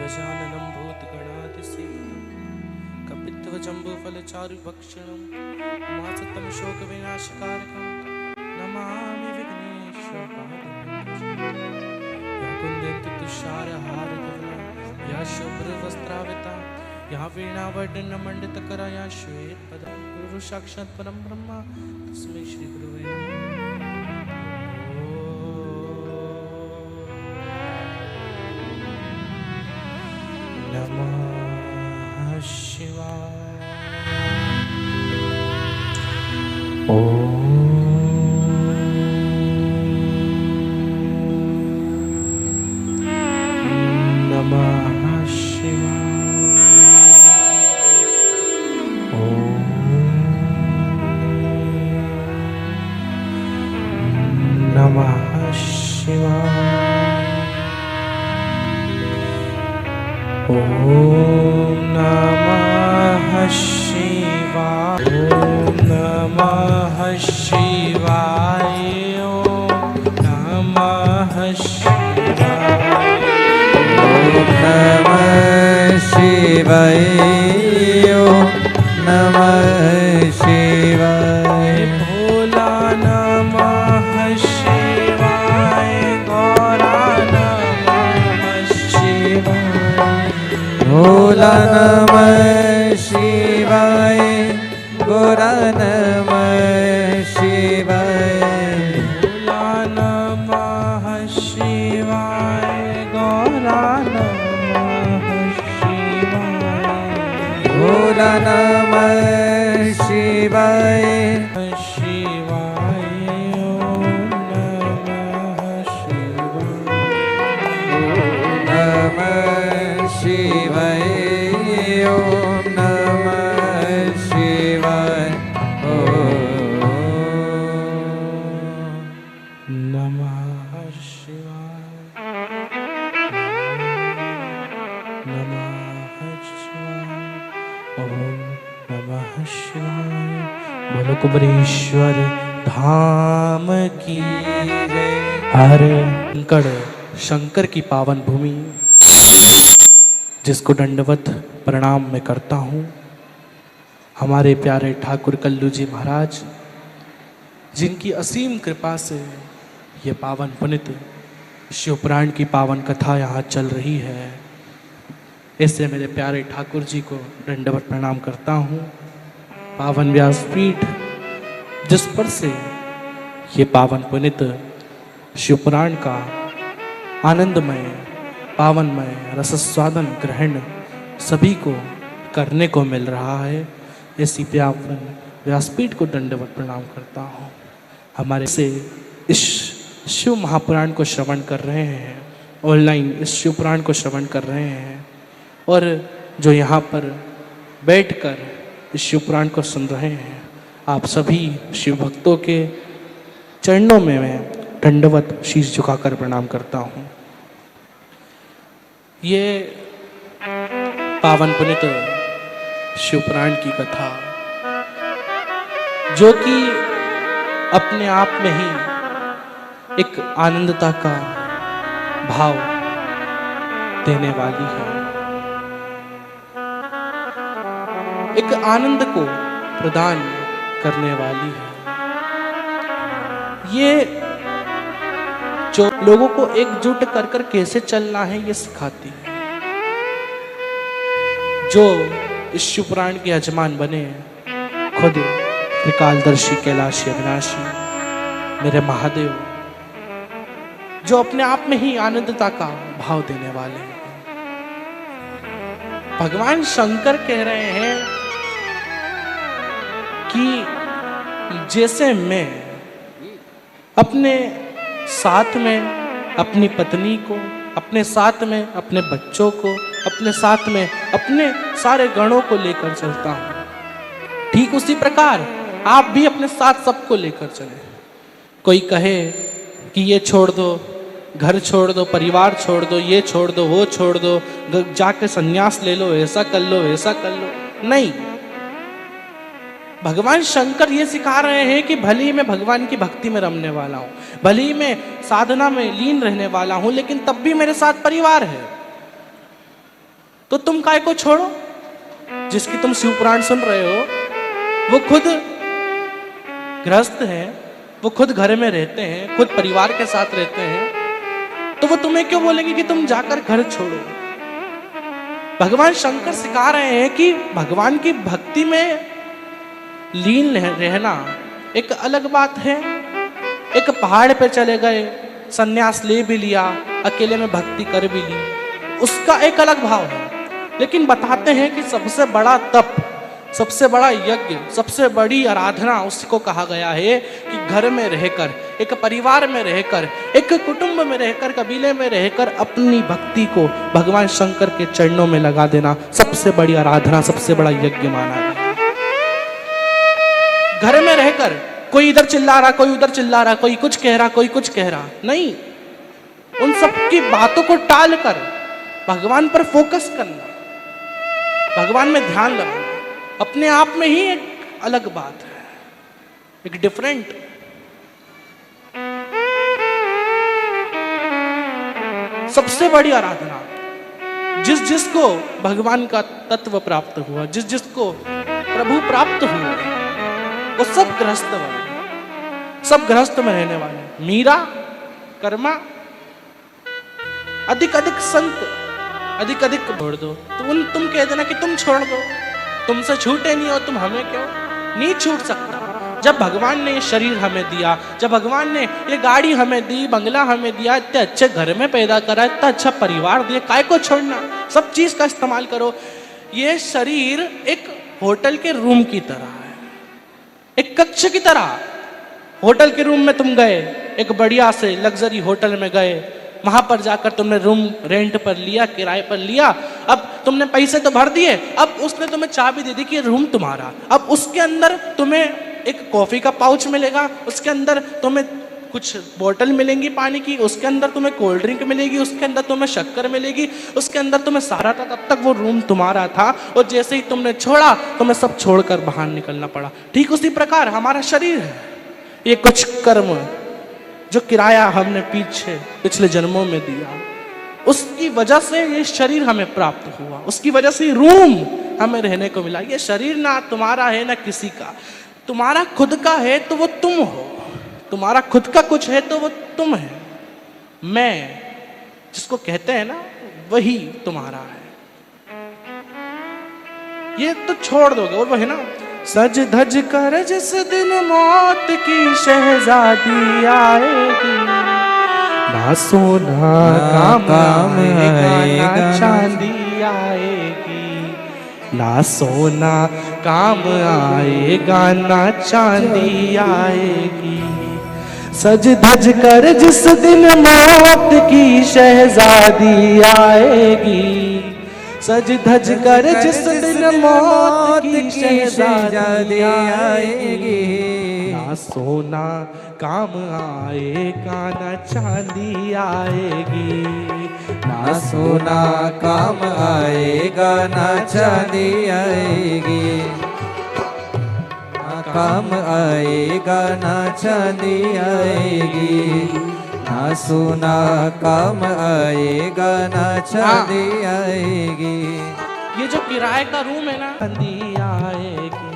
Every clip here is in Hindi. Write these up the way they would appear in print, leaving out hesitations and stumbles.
गजाननं भूतगणाधिसेवितं कपित्वजम्बूफलचारुभक्षणं उमासुतं शोकविनाशकारकं नमामि विघ्नेश्वरपादपङ्कजं। या कुन्देन्दुतुषारहारधवला या शुभ्रवस्त्रावृता या वीणावर्णनमण्डितकरा या श्वेतपदा गुरु साक्षात् परं ब्रह्म तस्मै श्री गुरुवे नमः शिवाय। ओम नमः शिवाय। ओम नमः शिवाय। ओम नमः शिवाय। ओम नमः शिवाय। ओम नमः शिवाय। ओम नमः शिवाय। ओम नमः शिवाय। भोला नमः शिवाय। गौरा नमः शिवाय। भोला नमः शिवाय। गोरा नमः शिवाय। भोला नमः शिवाय। गौरा नमः शिवाय। भोला नमः शिवाय। शिवाय। ओम नमः शिवाय। नमः शिवाय। ओम नमः शिवाय। नमः शिवाय। नमः शिवाय। ओम नमः शिवाय। बोलो कुबरेश्वर धाम की जय। हर शंकर की पावन भूमि जिसको दंडवत प्रणाम मैं करता हूँ, हमारे प्यारे ठाकुर कल्लू जी महाराज जिनकी असीम कृपा से ये पावन पुनित शिवपुराण की पावन कथा यहाँ चल रही है, इससे मेरे प्यारे ठाकुर जी को दंडवत प्रणाम करता हूँ। पावन व्यासपीठ जिस पर से ये पावन पुनित शिवपुराण का आनंदमय पावनमय रसस्वादन ग्रहण सभी को करने को मिल रहा है, इसी पावन व्यासपीठ को दंडवत प्रणाम करता हूँ। हमारे से इस शिव महापुराण को श्रवण कर रहे हैं, ऑनलाइन इस शिव पुराण को श्रवण कर रहे हैं, और जो यहाँ पर बैठकर इस शिव पुराण को सुन रहे हैं, आप सभी शिव भक्तों के चरणों में मैं दंडवत शीश झुकाकर प्रणाम करता हूँ। ये पावन पुनित शिव पुराण की कथा जो कि अपने आप में ही एक आनंदता का भाव देने वाली है, एक आनंद को प्रदान करने वाली है। ये जो लोगों को एकजुट कर कर कैसे चलना है ये सिखाती है। जो इस शिव पुराण के यजमान बने खुद त्रिकालदर्शी कैलाशी अविनाशी मेरे महादेव, जो अपने आप में ही आनंदता का भाव देने वाले हैं। भगवान शंकर कह रहे हैं कि जैसे मैं अपने साथ में अपनी पत्नी को, अपने साथ में अपने बच्चों को, अपने साथ में अपने सारे गणों को लेकर चलता हूँ, ठीक उसी प्रकार आप भी अपने साथ सबको लेकर चलें। कोई कहे कि ये छोड़ दो, घर छोड़ दो, परिवार छोड़ दो, ये छोड़ दो, वो छोड़ दो, जाके संन्यास ले लो, ऐसा कर लो, ऐसा कर लो, नहीं। भगवान शंकर ये सिखा रहे हैं कि भले ही मैं भगवान की भक्ति में रमने वाला हूँ, भले ही मैं साधना में लीन रहने वाला हूँ, लेकिन तब भी मेरे साथ परिवार है। तो तुम काय को छोड़ो? जिसकी तुम शिव पुराण सुन रहे हो वो खुद गृहस्थ हैं, वो खुद घर में रहते हैं, खुद परिवार के साथ रहते हैं, तो वो तुम्हें क्यों बोलेंगे कि तुम जाकर घर छोड़ो? भगवान शंकर सिखा रहे हैं कि भगवान की भक्ति में लीन रहना एक अलग बात है। एक पहाड़ पे चले गए, सन्यास ले भी लिया, अकेले में भक्ति कर भी ली, उसका एक अलग भाव है। लेकिन बताते हैं कि सबसे बड़ा तप, सबसे बड़ा यज्ञ, सबसे बड़ी आराधना उसको कहा गया है कि घर में रहकर, एक परिवार में रहकर, एक कुटुंब में रहकर, कबीले में रहकर अपनी भक्ति को भगवान शंकर के चरणों में लगा देना सबसे बड़ी आराधना, सबसे बड़ा यज्ञ माना गया। घर में रहकर कोई इधर चिल्ला रहा, कोई उधर चिल्ला रहा, कोई कुछ कह रहा, कोई कुछ कह रहा, नहीं, उन सब की बातों को टाल कर भगवान पर फोकस करना, भगवान में ध्यान लगाना अपने आप में ही एक अलग बात है, एक डिफरेंट। सबसे बड़ी आराधना, जिसको भगवान का तत्व प्राप्त हुआ, जिसको प्रभु प्राप्त हुआ, वो सब गृहस्थ वाले, सब गृहस्थ में रहने वाले। मीरा, कर्मा, अधिक अधिक संत, अधिक अधिक छोड़ दो। तुम कह देना कि तुम छोड़ दो, तुमसे छूटे नहीं हो, तुम हमें क्यों? नहीं छूट सकता। जब भगवान ने ये शरीर हमें दिया, जब भगवान ने ये गाड़ी हमें दी, बंगला हमें दिया, इतने अच्छे घर में पैदा करा, इतना अच्छा परिवार दिया, काय को छोड़ना? सब चीज का इस्तेमाल करो। ये शरीर एक होटल के रूम की तरह है, एक कक्ष की तरह। होटल के रूम में तुम गए, एक बढ़िया से लग्जरी होटल में गए, वहां पर जाकर तुमने रूम रेंट पर लिया, किराए पर लिया, अब तुमने पैसे तो भर दिए, अब उसने तुम्हें चाबी दे दी कि रूम तुम्हारा। अब उसके अंदर तुम्हें एक कॉफी का पाउच मिलेगा, उसके अंदर तुम्हें कुछ बोतल मिलेंगी पानी की, उसके अंदर तुम्हें कोल्ड ड्रिंक मिलेगी, उसके अंदर तुम्हें शक्कर मिलेगी, उसके अंदर तुम्हें सारा था। तब तक वो रूम तुम्हारा था, और जैसे ही तुमने छोड़ा, तुम्हें सब छोड़कर बाहर निकलना पड़ा। ठीक उसी प्रकार हमारा शरीर है, ये कुछ कर्म जो किराया हमने पिछले जन्मों में दिया, उसकी वजह से ये शरीर हमें प्राप्त हुआ, उसकी वजह से रूम हमें रहने को मिला। ये शरीर ना तुम्हारा है ना किसी का, तुम्हारा खुद का है तो वो तुम हो, तुम्हारा खुद का कुछ है तो वो तुम है। मैं जिसको कहते हैं ना, वही तुम्हारा है। ये तो छोड़ दोगे, और वो है ना, सज धज कर जिस दिन मौत की शहजादी आएगी, ना सोना काम आएगा ना चांदी आएगी, ना सोना काम आएगा ना चांदी आएगी। सज धज कर जिस दिन मौत की शहजादी आएगी, सज धज कर जिस दिन मौत की शहजादी आएगी, ना सोना काम आएगा ना चांदी आएगी, ना सोना काम आएगा ना चांदी आएगी, ना काम आएगा ना चांदी आएगी, ना सोना काम आएगा ना चांदी आएगी। ये जो किराए का रूम है ना, चांदी आएगी,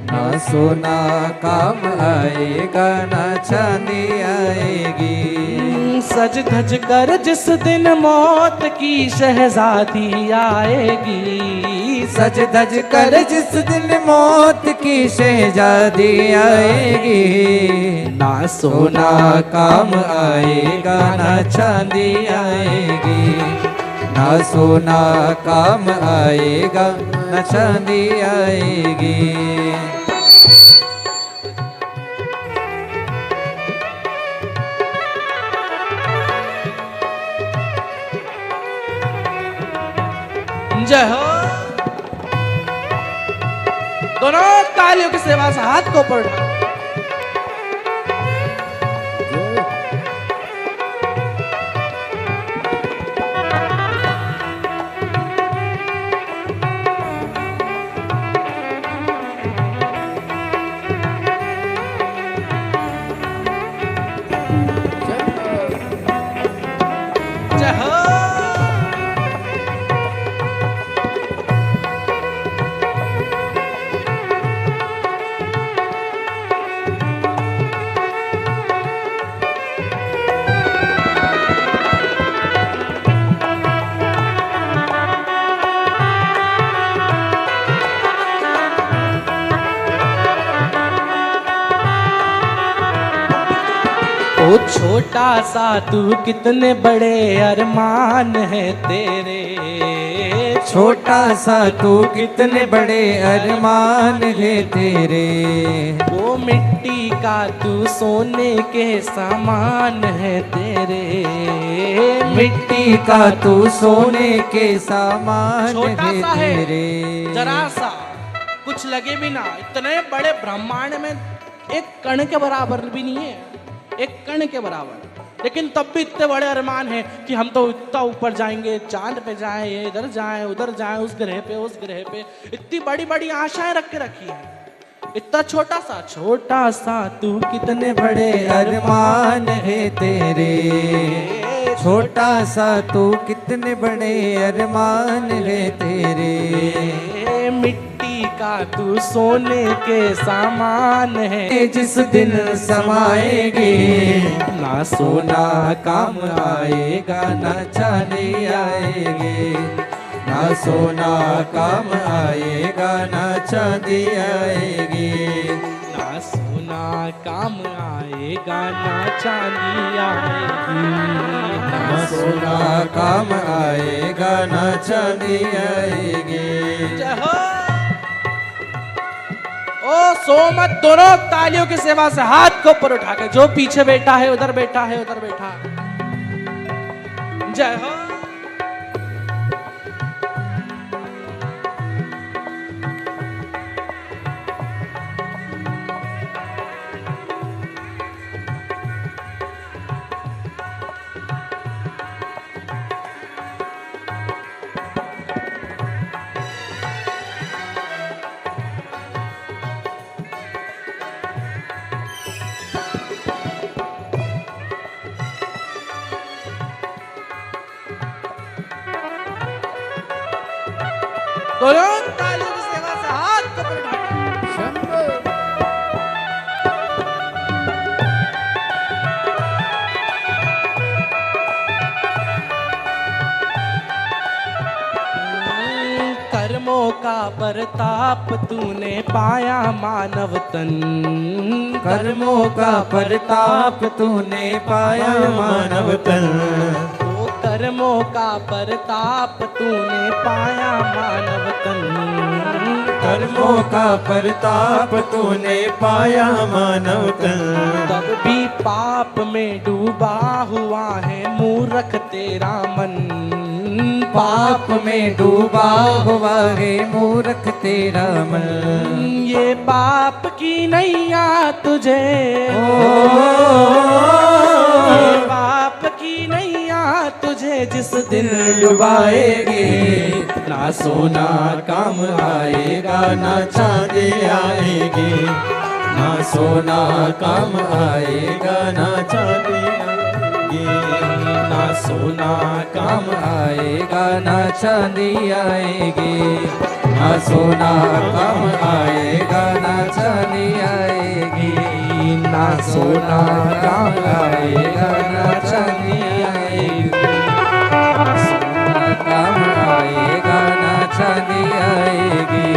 ना सोना काम आएगा ना चांदी आएगी। सज धज कर जिस दिन मौत की शहजादी आएगी, सज धज कर जिस दिन मौत की शहजादी आएगी, ना सोना काम आएगा ना चांदी आएगी, ना सोना काम आएगा ना चांदी आएगी। जय हो। दोनों तालियों की सेवा से हाथ को ऊपर उठाओ। जय हो। ओ छोटा सा तू कितने बड़े अरमान है तेरे, छोटा सा तू कितने बड़े अरमान है तेरे। वो मिट्टी का तू सोने के समान है तेरे, मिट्टी का तू सोने के सामान छोटा है सा है, तेरे। जरा सा, कुछ लगे भी ना, इतने बड़े ब्रह्मांड में एक कण के बराबर भी नहीं है, एक कण के बराबर, लेकिन तब भी इतने बड़े अरमान है कि हम तो इतना ऊपर जाएंगे, चांद पे जाएं, इधर जाएं, उधर जाएं, उस ग्रह पे, उस ग्रह पे, इतनी बड़ी बड़ी आशाएं रख के रखी है। इतना छोटा सा तू कितने बड़े अरमान है तेरे, छोटा सा तू कितने बड़े अरमान है तेरे। मिट्टी का तू सोने के सामान है, जिस दिन समाएगी ना सोना काम आएगा, ना चांदी आएगी, ना सोना काम आएगा, ना चांदी आएगी, ना सोना काम आएगा, ना चांदी आएगी, ना सोना काम आएगा, ना चांदी आएगी। जय हो। ओ सोमत, दोनों तालियों की सेवा से हाथ को ऊपर उठा के, जो पीछे बैठा है उधर बैठा है, उधर बैठा। जय हो। दोनों तालियों की सेवा से हाथ को ऊपर उठा के। कर्मों का परताप तूने पाया मानव तन, कर्मों का परताप तूने पाया मानव तन, कर्मों का परताप तूने पाया मानव तन, कर्मों का परताप तूने पाया मानव तन। तब भी पाप में डूबा हुआ है मूर्ख तेरा मन, पाप में डूबा हुआ है मूर्ख तेरा मन। ये पाप की नैया तुझे, ये पाप की नैया तुझे जिस दिन डुबाएगी, ना सोना काम आएगा, ना चांदी आएगी, ना सोना काम आएगा, ना चांदी आएगी, ना सोना काम आएगा, ना चांदी आएगी, ना सोना काम आएगा, ना चांदी आएगी, ना सोना काम आएगा, ना चांदी आएगी, ना सोना काम आएगा, ना चांदी आएगी,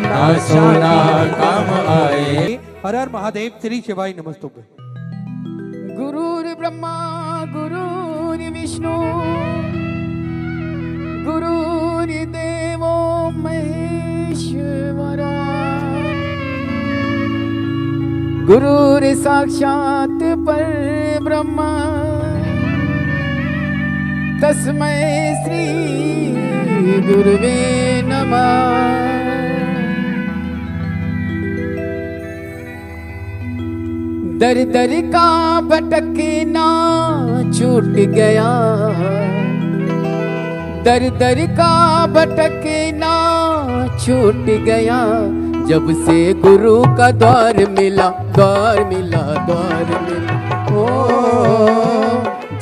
ना सोना काम आएगी। हर हर महादेव, श्री शिवाय नमस्तुभ्यं। गुरुर्ब्रह्मा गुरुर्विष्णु गुरुर्देवो महेश्वरा, गुरुर्साक्षात् परब्रह्म तस्मै श्री गुरुवे नमः। दर दर का भटकना छूट गया, दर दर का भटकना छूट गया, जब से गुरु का द्वार मिला, द्वार मिला, द्वार मिला। ओ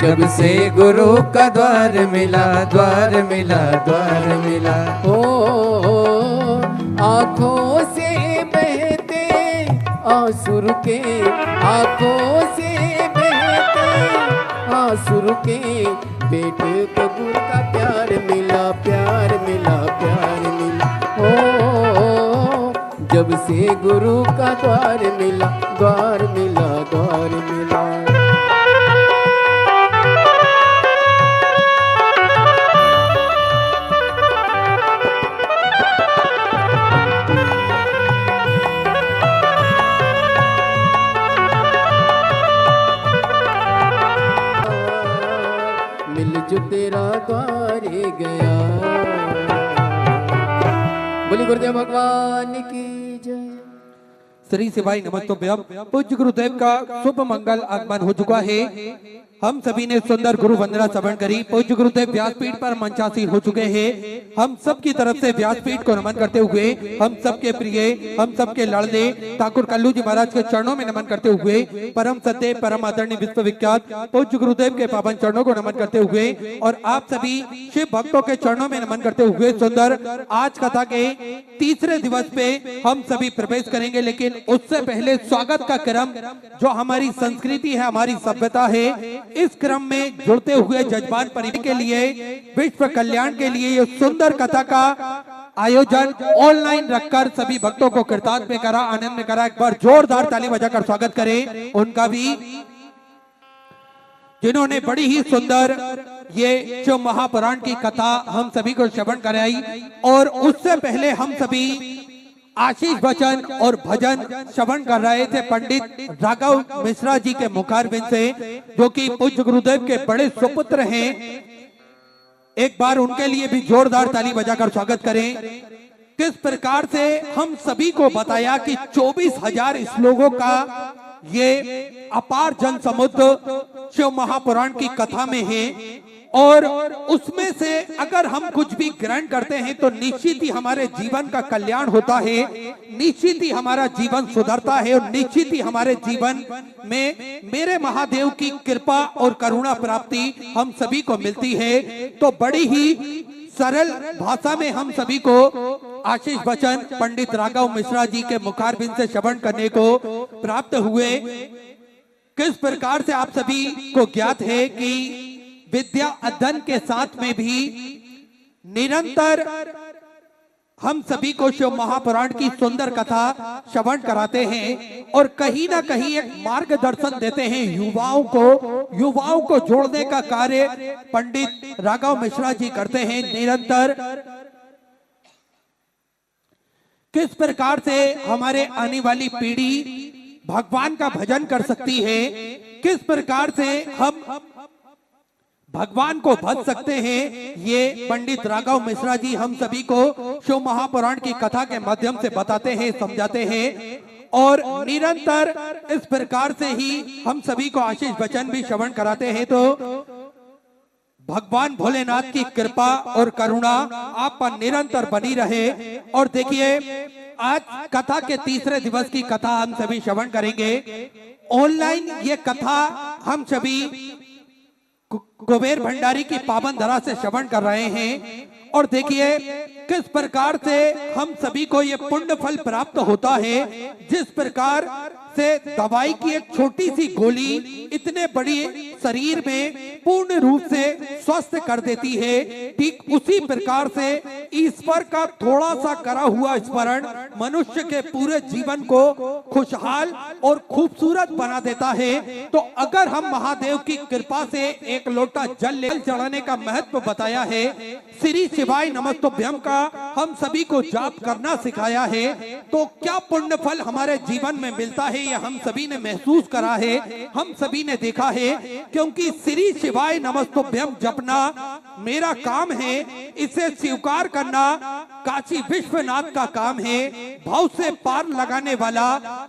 जब से गुरु का द्वार मिला, द्वार मिला, द्वार मिला। ओ आँखों से बहते आंसू के, आँखों से बहते आंसू के, बेटे को गुरु का प्यार मिला, प्यार मिला, प्यार मिला। ओ जब से गुरु का द्वार मिला, द्वार मिला, द्वार मिला। गुरुदेव भगवान की जय। श्री शिवाय नमस्तुभ्यम। पूज्य गुरुदेव का शुभ मंगल आगमन हो चुका है। हम सभी ने सुंदर गुरु वंदना श्रवण करी। पूज्य गुरुदेव व्यासपीठ पर मंचासीन हो चुके हैं। हम सब की तरफ से व्यासपीठ को नमन करते हुए, हम सबके प्रिय, हम सबके लाडले ठाकुर कल्लू जी महाराज के चरणों में नमन करते हुए, परम सत्य परम आदरणीय विश्वविख्यात पूज्य गुरुदेव के पावन चरणों को नमन करते हुए और आप सभी शिव भक्तों के चरणों में नमन करते हुए सुंदर आज कथा के तीसरे दिवस पे हम सभी प्रवेश करेंगे। लेकिन उससे पहले स्वागत का क्रम जो हमारी संस्कृति है, हमारी सभ्यता है, इस क्रम में जुड़ते हुए जजमान परिवार के लिए, विश्व कल्याण के लिए ये सुंदर कथा का आयोजन ऑनलाइन रखकर सभी भक्तों को कृतार्थ में करा, आनंद में करा। एक बार जोरदार ताली बजाकर स्वागत करें उनका भी, जिन्होंने बड़ी ही सुंदर ये जो महापुराण की कथा हम सभी को श्रवण कराई। और उससे पहले हम सभी आशीष वचन और भजन श्रवण कर रहे थे पंडित राघव मिश्रा जी के मुखारबिंद से, जो कि पूज्य गुरुदेव के बड़े सुपुत्र हैं। एक बार उनके लिए भी जोरदार ताली बजाकर स्वागत करें। किस प्रकार से हम सभी को बताया कि 24,000 श्लोकों का ये अपार जन समुद्र शिव महापुराण की कथा में है और उसमें से अगर हम कुछ भी ग्रहण करते हैं तो निश्चित ही हमारे जीवन का कल्याण होता है, निश्चित ही हमारा जीवन सुधरता है और निश्चित ही हमारे जीवन में मेरे महादेव की कृपा और करुणा प्राप्ति हम सभी को मिलती है। तो बड़ी ही सरल भाषा में हम सभी को आशीष वचन पंडित राघव मिश्रा जी के मुखारबिंद से श्रवण करने को प्राप्त हुए। किस प्रकार से आप सभी को ज्ञात है कि विद्या अध्ययन के साथ में भी निरंतर हम सभी को शिव महापुराण की सुंदर कथा श्रवण कराते हैं और कहीं ना कहीं एक मार्गदर्शन देते हैं युवाओं को जोड़ने का कार्य पंडित राघव मिश्रा जी करते हैं निरंतर। किस प्रकार से हमारे आने वाली पीढ़ी भगवान का भजन कर सकती है, किस प्रकार से हम भगवान को भज सकते हैं, ये पंडित राघव मिश्रा जी हम सभी को शिव महापुराण की कथा के माध्यम से बताते हैं, समझाते हैं। और निरंतर इस प्रकार से ही हम सभी को आशीष वचन भी श्रवण कराते हैं। तो भगवान भोलेनाथ की कृपा और करुणा आप पर निरंतर बनी रहे। और देखिए आज कथा के तीसरे दिवस की कथा हम सभी श्रवण करेंगे। ऑनलाइन ये कथा हम सभी कुबेर भंडारी की पावन धरा से श्रवण कर रहे हैं। और देखिए किस प्रकार से हम सभी को ये पुण्य फल प्राप्त होता है। जिस प्रकार से दवाई की एक छोटी सी गोली इतने बड़ी शरीर में पूर्ण रूप से स्वस्थ कर देती है, ठीक उसी प्रकार से ईश्वर का थोड़ा सा करा हुआ स्मरण मनुष्य के पूरे जीवन को खुशहाल और खूबसूरत बना देता है। तो अगर हम महादेव की कृपा से एक लोटा जल चढ़ाने का महत्व बताया है, श्री शिवाय नमस्तुभ्यम का हम सभी को जाप करना सिखाया है, तो क्या पुण्य फल हमारे जीवन में मिलता है ये हम सभी ने महसूस करा है, हम सभी ने देखा है। क्योंकि श्री शिवाय नमस्तुभ्यम जपना मेरा काम है, इसे स्वीकार करना काशी विश्वनाथ का काम है। भाव से पार लगाने वाला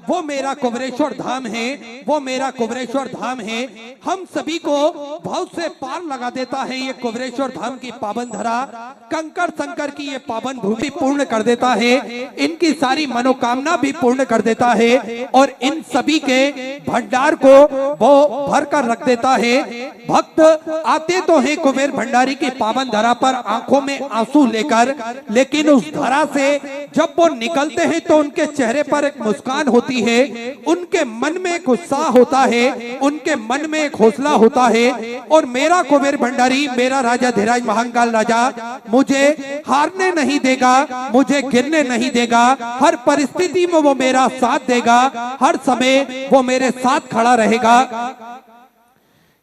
वो मेरा कुबरेश्वर धाम है, वो मेरा कुबरेश्वर धाम है। हम सभी को भाव से पार लगा देता है ये कुबरेश्वर धाम की पावन धरा, कंकर संकर की ये पावन भूमि पूर्ण कर देता है, इनकी सारी मनोकामना भी पूर्ण कर देता है और इन सभी के भंडार को वो भर कर रख देता है। भक्त आते तो हैं कुबेर भंडारी की पावन धरा पर आंखों में आंसू लेकर, लेकिन उस धरा से जब वो निकलते हैं तो उनके चेहरे पर एक मुस्कान होती है, उनके मन में एक उत्साह होता है, उनके मन में एक हौसला होता है। और मेरा कुबेर भंडारी, मेरा राजा धीराज महाकाल राजा मुझे हारने नहीं देगा, मुझे गिरने नहीं देगा, हर परिस्थिति में वो मेरा साथ देगा, हर समय वो मेरे साथ खड़ा रहेगा।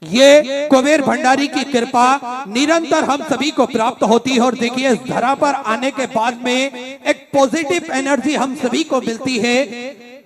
ये कुबेर भंडारी की कृपा निरंतर हम सभी को प्राप्त होती है। और देखिए इस धरा पर आने के बाद में एक पॉजिटिव एनर्जी हम सभी को मिलती है।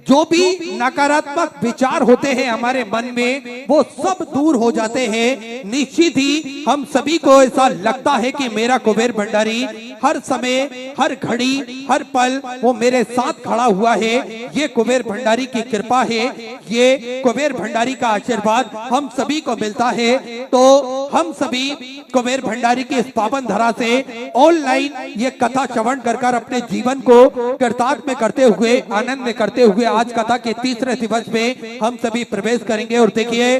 जो भी नकारात्मक विचार होते हैं हमारे मन में वो सब दूर हो जाते हैं। निश्चित ही हम सभी को ऐसा लगता है कि मेरा कुबेर भंडारी हर समय, हर घड़ी, हर पल वो मेरे साथ खड़ा हुआ है। ये कुबेर भंडारी की कृपा है, ये कुबेर भंडारी का आशीर्वाद हम सभी को मिलता है। तो हम सभी कुबेर भंडारी की इस पावन धरा से ऑनलाइन ये कथा श्रवण कर अपने जीवन को कृतार्थ में करते हुए, आनंद में करते हुए आज कथा के तीसरे दिवस में हम सभी प्रवेश करेंगे। और देखिए,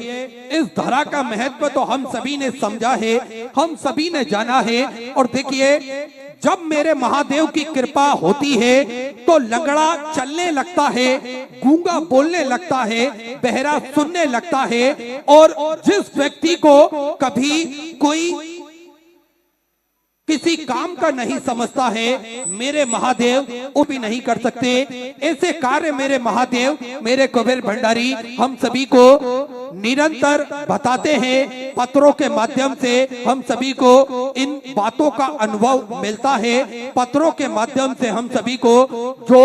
इस धरा का महत्व तो हम सभी ने समझा है, हम सभी ने जाना है। और देखिए, जब मेरे महादेव की कृपा होती है तो लंगड़ा चलने लगता है, गूंगा बोलने लगता है, बहरा सुनने लगता है। और जिस व्यक्ति को कभी कोई किसी काम का नहीं समझता है, मेरे महादेव वो भी नहीं कर सकते। ऐसे कार्य मेरे महादेव, मेरे कुबेर भंडारी हम सभी को निरंतर बताते हैं। पत्रों के माध्यम से हम सभी को इन बातों का अनुभव मिलता है। पत्रों के माध्यम से हम सभी को जो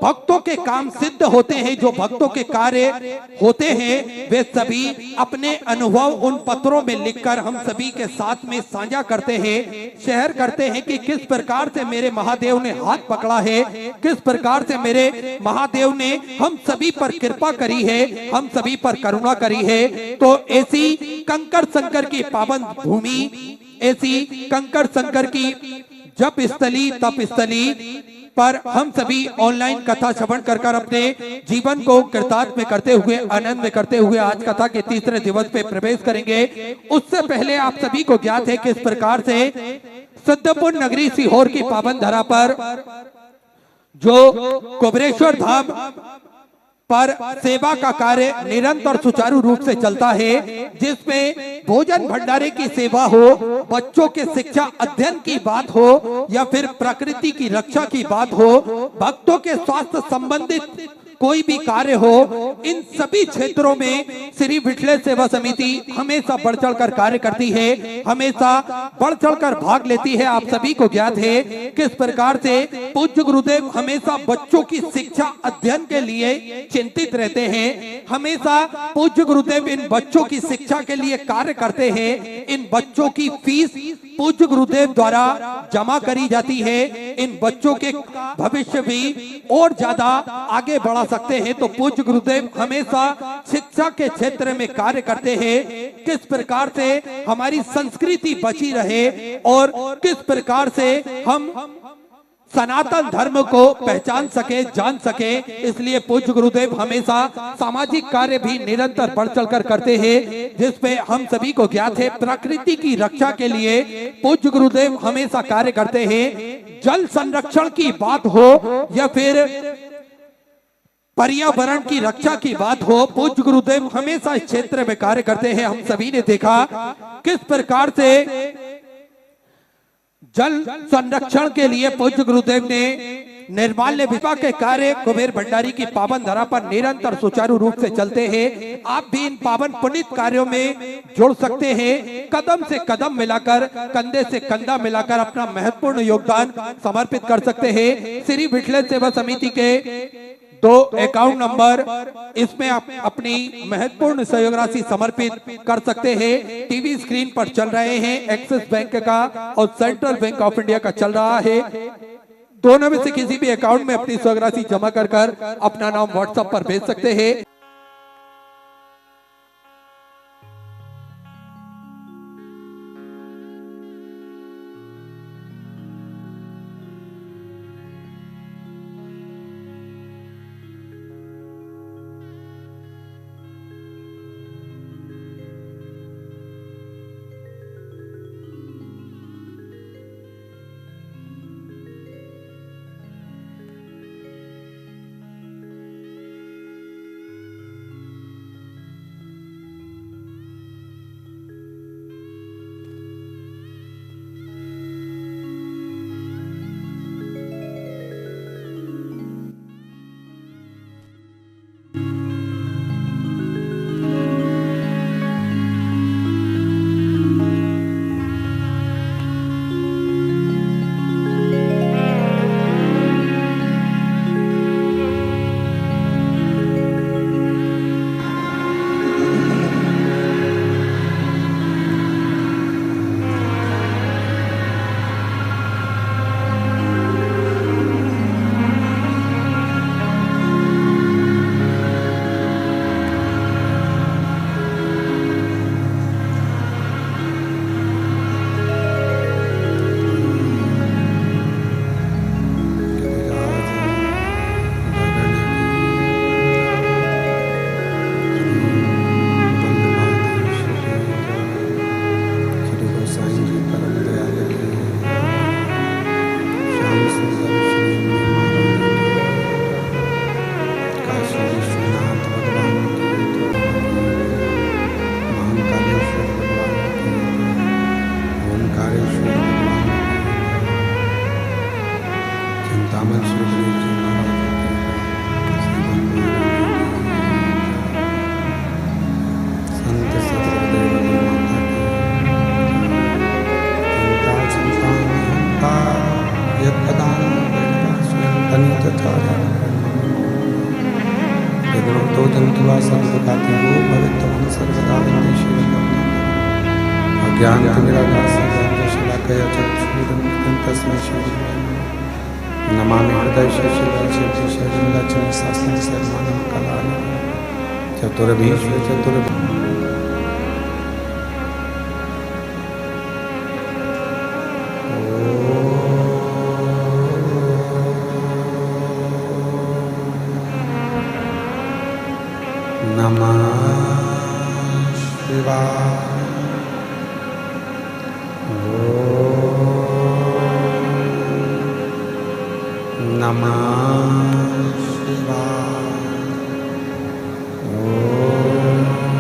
भक्तों के काम सिद्ध होते हैं, जो भक्तों के कार्य होते हैं, वे सभी अपने अनुभव उन पत्रों में लिखकर हम सभी के साथ में साझा करते हैं, शेयर करते हैं कि किस प्रकार से मेरे महादेव ने हाथ पकड़ा है, किस प्रकार से मेरे महादेव ने हम सभी पर कृपा करी है, हम सभी पर करुणा करी है। तो ऐसी कंकर संकर की पावन भूमि, ऐसी कंकर संकर की जप स्थली, तप स्थली पर हम सभी ऑनलाइन कथा श्रवण कर अपने जीवन को कृतार्थ में करते हुए, आनंद में करते हुए आज कथा के तीसरे दिवस पे प्रवेश करेंगे। उससे पहले आप सभी को ज्ञात है किस प्रकार से सिद्धपुर नगरी सीहोर की पावन धरा पर जो कुबेरेश्वर धाम पर सेवा का कार्य निरंतर सुचारू रूप से चलता है, जिसमें भोजन भंडारे की सेवा हो, बच्चों के शिक्षा अध्ययन की बात हो, या फिर प्रकृति की रक्षा की बात हो, भक्तों के स्वास्थ्य संबंधित कोई भी कार्य हो, इन सभी क्षेत्रों में श्री विठले सेवा समिति हमेशा बढ़ चढ़कर कार्य करती है, हमेशा बढ़ चढ़कर भाग लेती है। आप सभी को ज्ञात है किस प्रकार से पूज्य गुरुदेव हमेशा बच्चों की शिक्षा अध्ययन के लिए चिंतित रहते हैं। हमेशा पूज्य गुरुदेव इन बच्चों की शिक्षा के लिए कार्य करते हैं। इन बच्चों की फीस पूज्य गुरुदेव द्वारा जमा करी जाती है। इन बच्चों के भविष्य भी और ज्यादा आगे बढ़ा सकते हैं, तो पूज्य गुरुदेव हमेशा शिक्षा के क्षेत्र में कार्य करते हैं। किस प्रकार से हमारी संस्कृति बची रहे और किस प्रकार से हम सनातन धर्म को पहचान सके, जान सके, इसलिए पूज्य गुरुदेव हमेशा सामाजिक कार्य भी निरंतर बढ़ चढ़कर करते हैं, जिसपे हम सभी को ज्ञात है प्रकृति की रक्षा के लिए पूज्य गुरुदेव हमेशा कार्य करते हैं। जल संरक्षण की बात हो या फिर पर्यावरण की रक्षा की बात हो, पूज्य गुरुदेव हमेशा इस क्षेत्र में कार्य करते हैं। हम सभी ने देखा किस प्रकार से जल संरक्षण के लिए पूज्य गुरुदेव ने निर्माल्य विवाह के कार्य कुबेर भंडारी की पावन धरा पर निरंतर सुचारू रूप से चलते हैं। आप भी इन पावन पुनीत कार्यों में जुड़ सकते हैं। कदम से कदम मिलाकर, कंधे से कंधा मिलाकर अपना महत्वपूर्ण योगदान समर्पित कर सकते हैं। श्री विठले सेवा समिति के 2 अकाउंट नंबर, इसमें आप अपनी महत्वपूर्ण सहयोग राशि समर्पित कर सकते हैं। टीवी स्क्रीन पर चल रहे हैं, एक्सिस बैंक का और सेंट्रल बैंक ऑफ इंडिया का चल रहा है। दोनों में से किसी भी अकाउंट में अपनी सहयोग राशि जमा कर अपना नाम व्हाट्सएप पर भेज सकते हैं। सन्तुवा सद्गुकाति वो भवित्वं सर्वदा वन्दे शिवं अज्ञानतिमिरान्धकाराशिलाकया चक्षुरुन्मिलितं तस्मै श्रीगुरवे नमः। नमामि हृदय शेषशैलं शास्त्रं सर्वाणं कलानि चतुर्भीष्व नमः शिवाय। नमः शिवाय।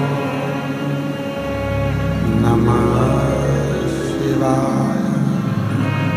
नमः शिवाय।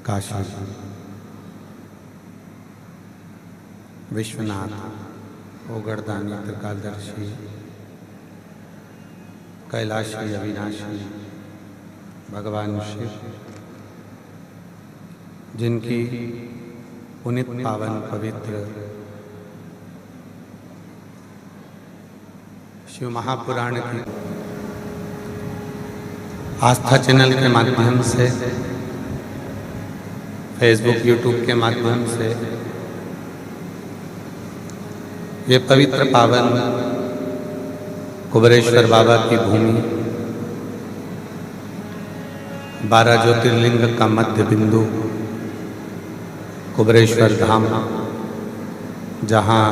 काशी विश्वनाथ ओगरदानी त्रिकालदर्शी कैलाशी अविनाशी भगवान शिव जिनकी पुनित पावन पवित्र शिव महापुराण की आस्था चैनल के माध्यम से, फेसबुक यूट्यूब के माध्यम से ये पवित्र पावन कुबेरेश्वर बाबा की भूमि, 12 ज्योतिर्लिंग का मध्य बिंदु कुबेरेश्वर धाम, जहाँ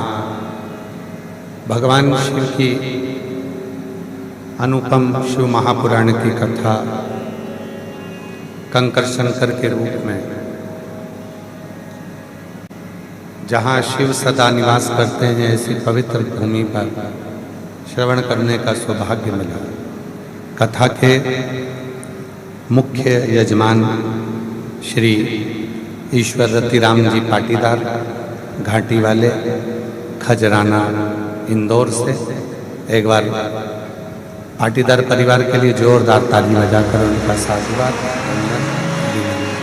भगवान शिव की अनुपम शिव महापुराण की कथा कंकर शंकर के रूप में, जहाँ शिव सदा निवास करते हैं, ऐसी पवित्र भूमि पर श्रवण करने का सौभाग्य मिला। कथा के मुख्य यजमान श्री ईश्वर रतिराम जी पाटीदार, घाटी वाले, खजराना, इंदौर से। एक बार पाटीदार परिवार के लिए जोरदार ताली बजाकर उनका साधुवाद वंदन अभिनंदन।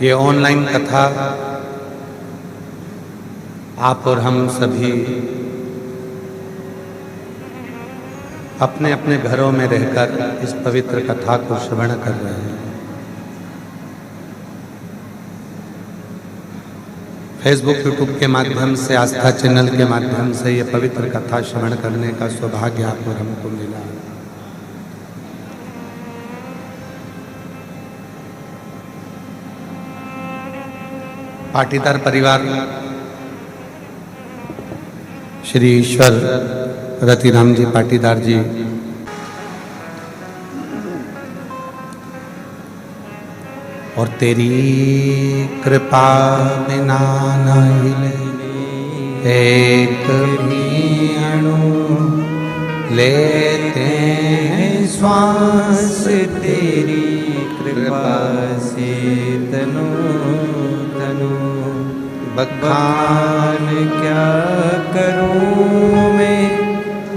ये ऑनलाइन कथा आप और हम सभी अपने अपने घरों में रहकर इस पवित्र कथा को श्रवण कर रहे हैं। फेसबुक यूट्यूब के माध्यम से, आस्था चैनल के माध्यम से ये पवित्र कथा श्रवण करने का सौभाग्य आप और हमको मिला। पाटीदार परिवार श्री ईश्वर रतिराम जी पाटीदार जी और तेरी कृपा बिना न हिले एक भी अणु, लेते हैं श्वास तेरी कृपा से तनु तनु। बखान क्या करूं मैं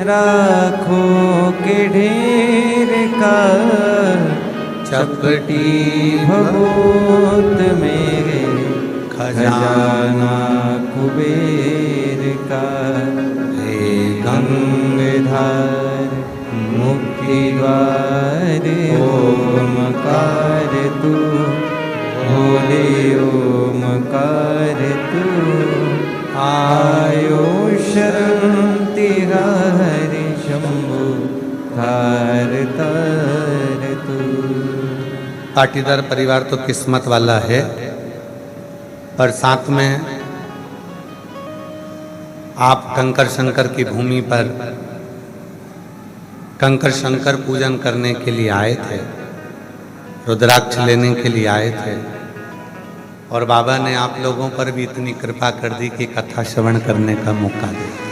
राखों के ढेर का, चपटी भगोत मेरे खजाना कुबेर का। हे गंगाधार मुक्ति द्वार ओमकार तू, भोले ओमकार तू। आयो शरण तिहारी शंभु तार तार तू। पाटीदार परिवार तो किस्मत वाला है, पर साथ में आप कंकर शंकर की भूमि पर कंकर शंकर पूजन करने के लिए आए थे, रुद्राक्ष लेने के लिए आए थे, और बाबा ने आप लोगों पर भी इतनी कृपा कर दी कि कथा श्रवण करने का मौका दिया।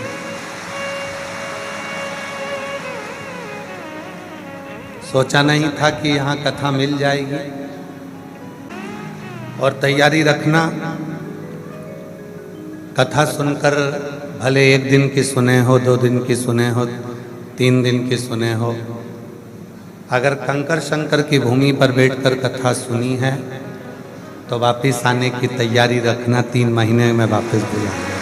सोचा नहीं था कि यहाँ कथा मिल जाएगी, और तैयारी रखना। कथा सुनकर भले एक दिन की सुने हो, 2 दिन की सुने हो, 3 दिन की सुने हो, अगर कंकर शंकर की भूमि पर बैठकर कथा सुनी है तो वापस आने की तैयारी रखना। 3 महीने में वापस बुलाऊंगा।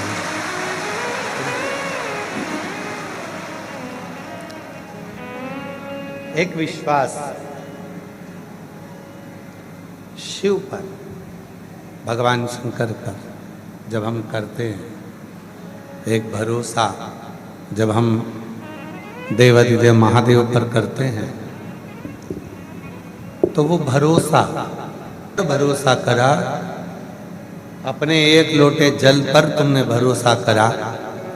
एक विश्वास शिव पर, भगवान शंकर पर जब हम करते हैं, एक भरोसा जब हम देवाधिदेव महादेव पर करते हैं, तो वो भरोसा करा, अपने एक लोटे जल पर तुमने भरोसा करा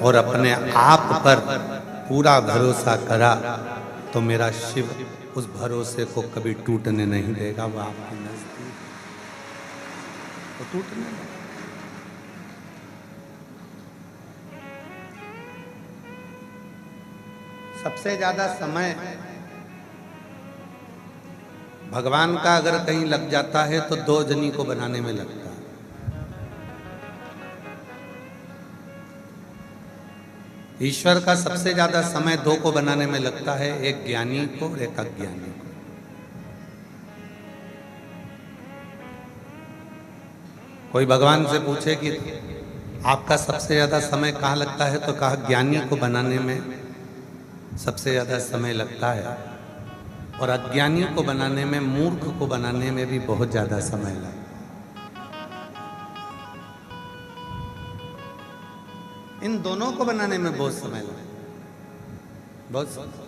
और अपने आप पर पूरा भरोसा करा, तो मेरा शिव उस भरोसे को कभी टूटने नहीं देगा। वो आपके नजदीक तो टूटने नहीं। सबसे ज्यादा समय भगवान का अगर कहीं लग जाता है तो 2 जनी को बनाने में लगता है। ईश्वर का सबसे ज्यादा समय 2 को बनाने में लगता है, एक ज्ञानी को और एक अज्ञानी को। कोई भगवान से पूछे कि आपका सबसे ज़्यादा समय कहाँ लगता है, तो कहा ज्ञानी को बनाने में सबसे ज़्यादा समय लगता है, और अज्ञानी को बनाने में, मूर्ख को बनाने में भी बहुत ज़्यादा समय लगता है। इन दोनों को बनाने में बहुत समय लगता है, बहुत समय।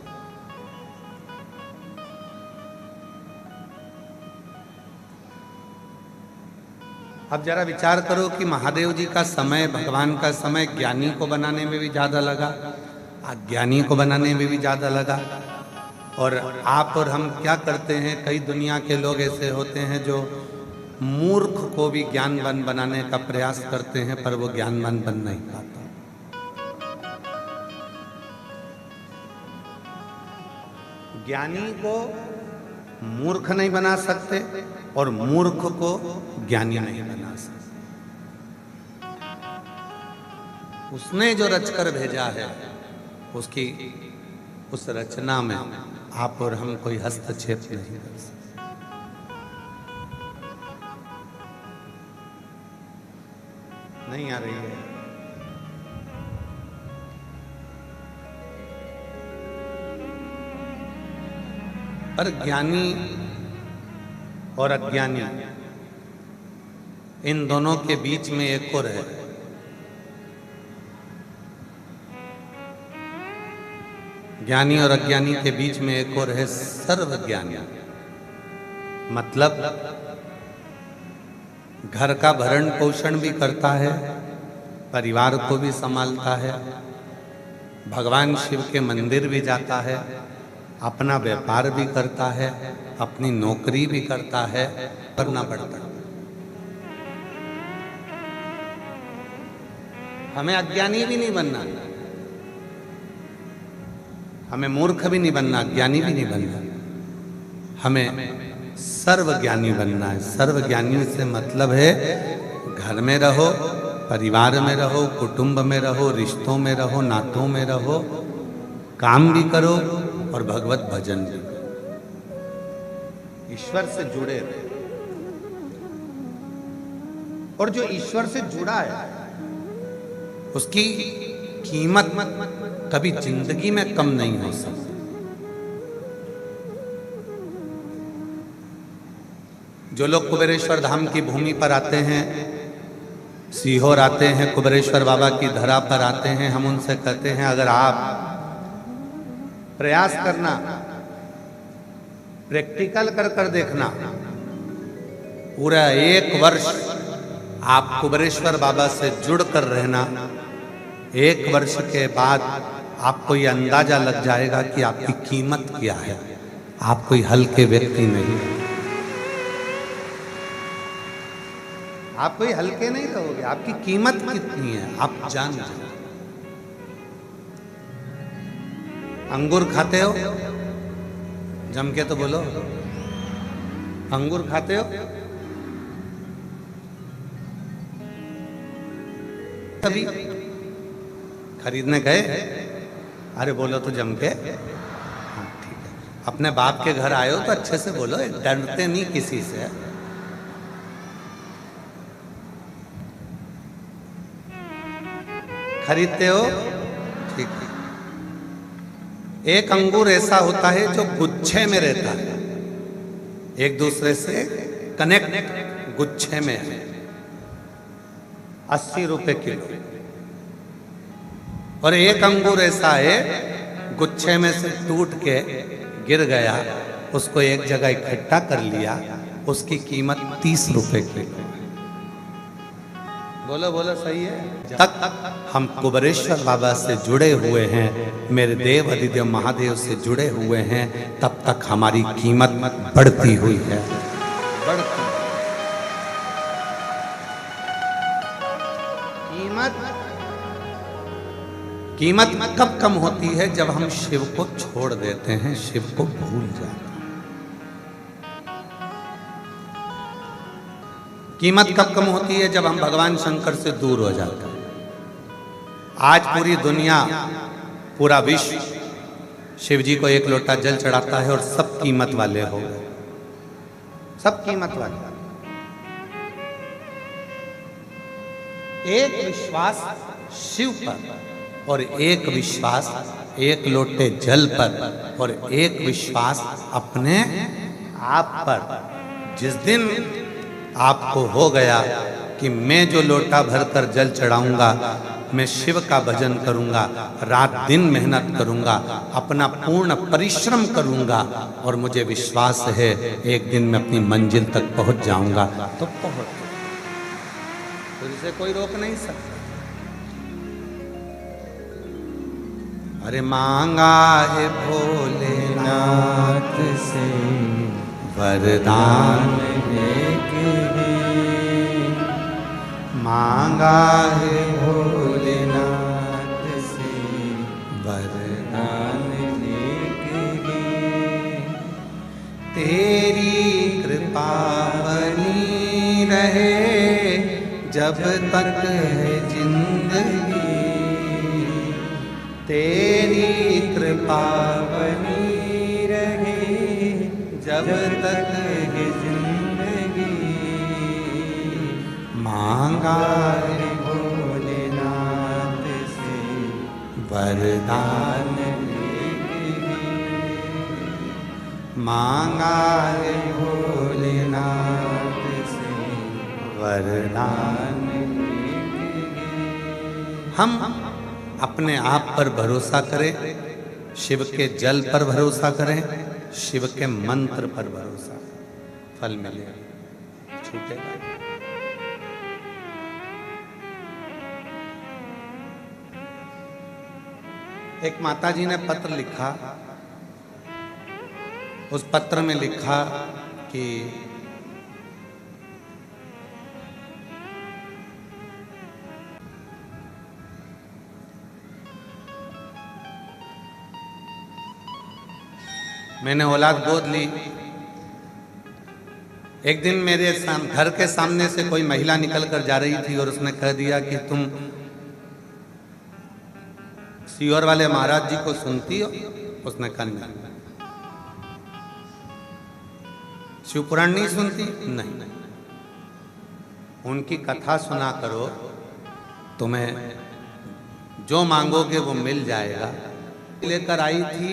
अब जरा विचार करो कि महादेव जी का समय, भगवान का समय ज्ञानी को बनाने में भी ज़्यादा लगा, अज्ञानी को बनाने में भी ज़्यादा लगा। और आप और हम क्या करते हैं, कई दुनिया के लोग ऐसे होते हैं जो मूर्ख को भी ज्ञानवान बनाने का प्रयास करते हैं, पर वो ज्ञानवान बन नहीं पाता। ज्ञानी को मूर्ख नहीं बना सकते और मूर्ख को ज्ञानी नहीं बना सकते। उसने जो रचकर भेजा है, उसकी उस रचना में आप और हम कोई हस्तक्षेप नहीं कर सकते। नहीं आ रही है? पर ज्ञानी और अज्ञानी, इन दोनों के बीच में एक और है। ज्ञानी और अज्ञानी के बीच में एक और है सर्वज्ञानी। मतलब घर का भरण पोषण भी करता है, परिवार को भी संभालता है, भगवान शिव के मंदिर भी जाता है, अपना व्यापार भी करता है, अपनी नौकरी भी करता है, करना पड़ता है। हमें अज्ञानी भी नहीं बनना, हमें मूर्ख भी नहीं बनना, ज्ञानी भी नहीं बनना, हमें सर्वज्ञानी बनना है। सर्वज्ञानी से मतलब है घर में रहो, परिवार में रहो, कुटुंब में रहो, रिश्तों में रहो, नातों में रहो, काम भी करो और भगवत भजन भी करो, ईश्वर से जुड़े रहे। और जो ईश्वर से जुड़ा है उसकी कीमत कभी जिंदगी में कम नहीं हो सकती। जो लोग कुबेरेश्वर धाम की भूमि पर आते हैं, सीहोर आते हैं, कुबेरेश्वर बाबा की धरा पर आते हैं, हम उनसे कहते हैं अगर आप प्रयास करना, प्रैक्टिकल कर कर देखना, पूरा 1 वर्ष आप कुबेरेश्वर बाबा से जुड़ कर रहना, 1 वर्ष के बाद आपको ये अंदाजा लग जाएगा कि आपकी कीमत क्या है। आप कोई हल्के व्यक्ति नहीं, आप कोई हल्के नहीं रहोगे, आपकी कीमत कितनी है आप जान जाओ। अंगूर खाते हो? जम के तो बोलो, अंगूर खाते हो? कभी खरीदने गए? अरे बोलो तो जम के। हाँ ठीक है। अपने बाप के घर आए हो तो अच्छे से बोलो, डरते नहीं किसी से। खरीदते हो? ठीक है। एक अंगूर ऐसा होता है जो गुच्छे में रहता है, एक दूसरे से कनेक्ट गुच्छे में है, 80 रुपए किलो। और एक अंगूर ऐसा है गुच्छे में से टूट के गिर गया, उसको एक जगह इकट्ठा कर लिया, उसकी कीमत 30 रुपए किलो। बोलो बोलो सही है। तक हम कुबेरेश्वर बाबा से जुड़े हुए हैं, मेरे देव अधिदेव महादेव से जुड़े हुए हैं, तब तक हमारी कीमत बढ़ती हुई है। बढ़ती कीमत कब कम होती है? जब हम शिव को छोड़ देते हैं, शिव को भूल जाते हैं। कीमत कब कम होती है? जब हम भगवान शंकर से दूर हो जाते हैं। आज पूरी दुनिया, पूरा विश्व शिव जी को एक लोटा जल चढ़ाता है और सब कीमत वाले हो गए, सब कीमत वाले। एक विश्वास शिव पर और एक विश्वास एक लोटे जल पर और एक विश्वास अपने आप पर। जिस दिन आपको हो गया कि मैं जो लोटा भरकर जल चढ़ाऊंगा, मैं शिव का भजन करूंगा, रात दिन मेहनत करूंगा, अपना पूर्ण परिश्रम करूंगा और मुझे विश्वास है एक दिन मैं अपनी मंजिल तक पहुंच जाऊंगा, तो पहुंच, तो इसे कोई रोक नहीं सकता। अरे मांगा है भोलेनाथ से वरदान, मांगा है भोलेनाथ से वरदान लेके, तेरी कृपा बनी रहे जब तक है जिंदगी, तेरी कृपा बनी रहे जब तक है जिंदगी, मांगा है भोलेनाथ से वरदान, मांगा है भोलेनाथ से वरदान। हम अपने आप पर भरोसा करें, शिव के जल पर भरोसा करें, शिव के मंत्र पर भरोसा, फल मिलेगा, छूटेगा। एक माता जी ने पत्र लिखा, उस पत्र में लिखा कि मैंने औलाद गोद ली। एक दिन मेरे घर के सामने से कोई महिला निकल कर जा रही थी और उसने कह दिया कि तुम सीहोर वाले महाराज जी को सुनती हो? उसने कहा नहीं। शिव पुराण नहीं सुनती? नहीं। उनकी कथा सुना करो, तुम्हें जो मांगोगे वो मिल जाएगा। लेकर आई थी,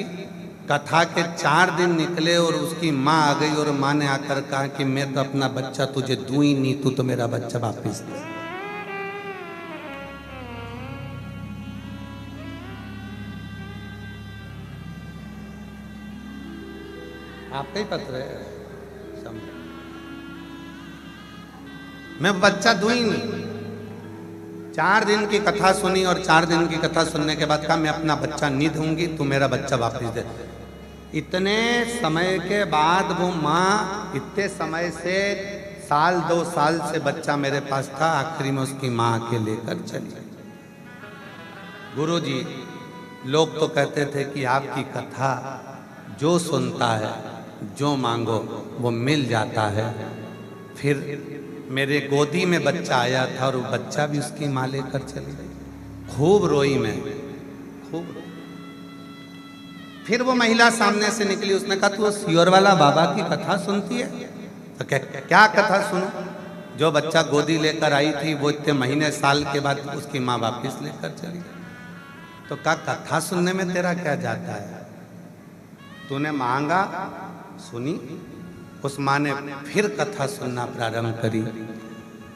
कथा के 4 दिन निकले और उसकी माँ आ गई और माँ ने आकर कहा कि मैं तो अपना बच्चा तुझे दूं ही नहीं, तू तो मेरा बच्चा वापिस दे। आपका ही पत्र है, मैं बच्चा दूं ही नहीं। 4 दिन की कथा सुनी और 4 दिन की कथा सुनने के बाद कहा मैं अपना बच्चा नहीं दूंगी, तू मेरा बच्चा वापस दे। इतने समय के बाद वो माँ, इतने समय से 1-2 साल से बच्चा मेरे पास था, आखिरी में उसकी माँ के लेकर चली। गुरुजी, लोग तो कहते थे कि आपकी कथा जो सुनता है, जो मांगो वो मिल जाता है। फिर मेरे गोदी में बच्चा आया था और वो बच्चा भी उसकी माँ लेकर चली गई। खूब रोई मैं, खूब। फिर वो महिला सामने से निकली, उसने कहा तू सीहोर वाला बाबा की कथा सुनती है? तो क्या कथा सुनो? जो बच्चा गोदी लेकर आई थी वो इतने महीने साल के बाद उसकी माँ वापिस लेकर चली गई। तो कथा सुनने में तेरा क्या जाता है? तूने मांगा, सुनी। उस माँ ने फिर कथा सुनना प्रारंभ करी।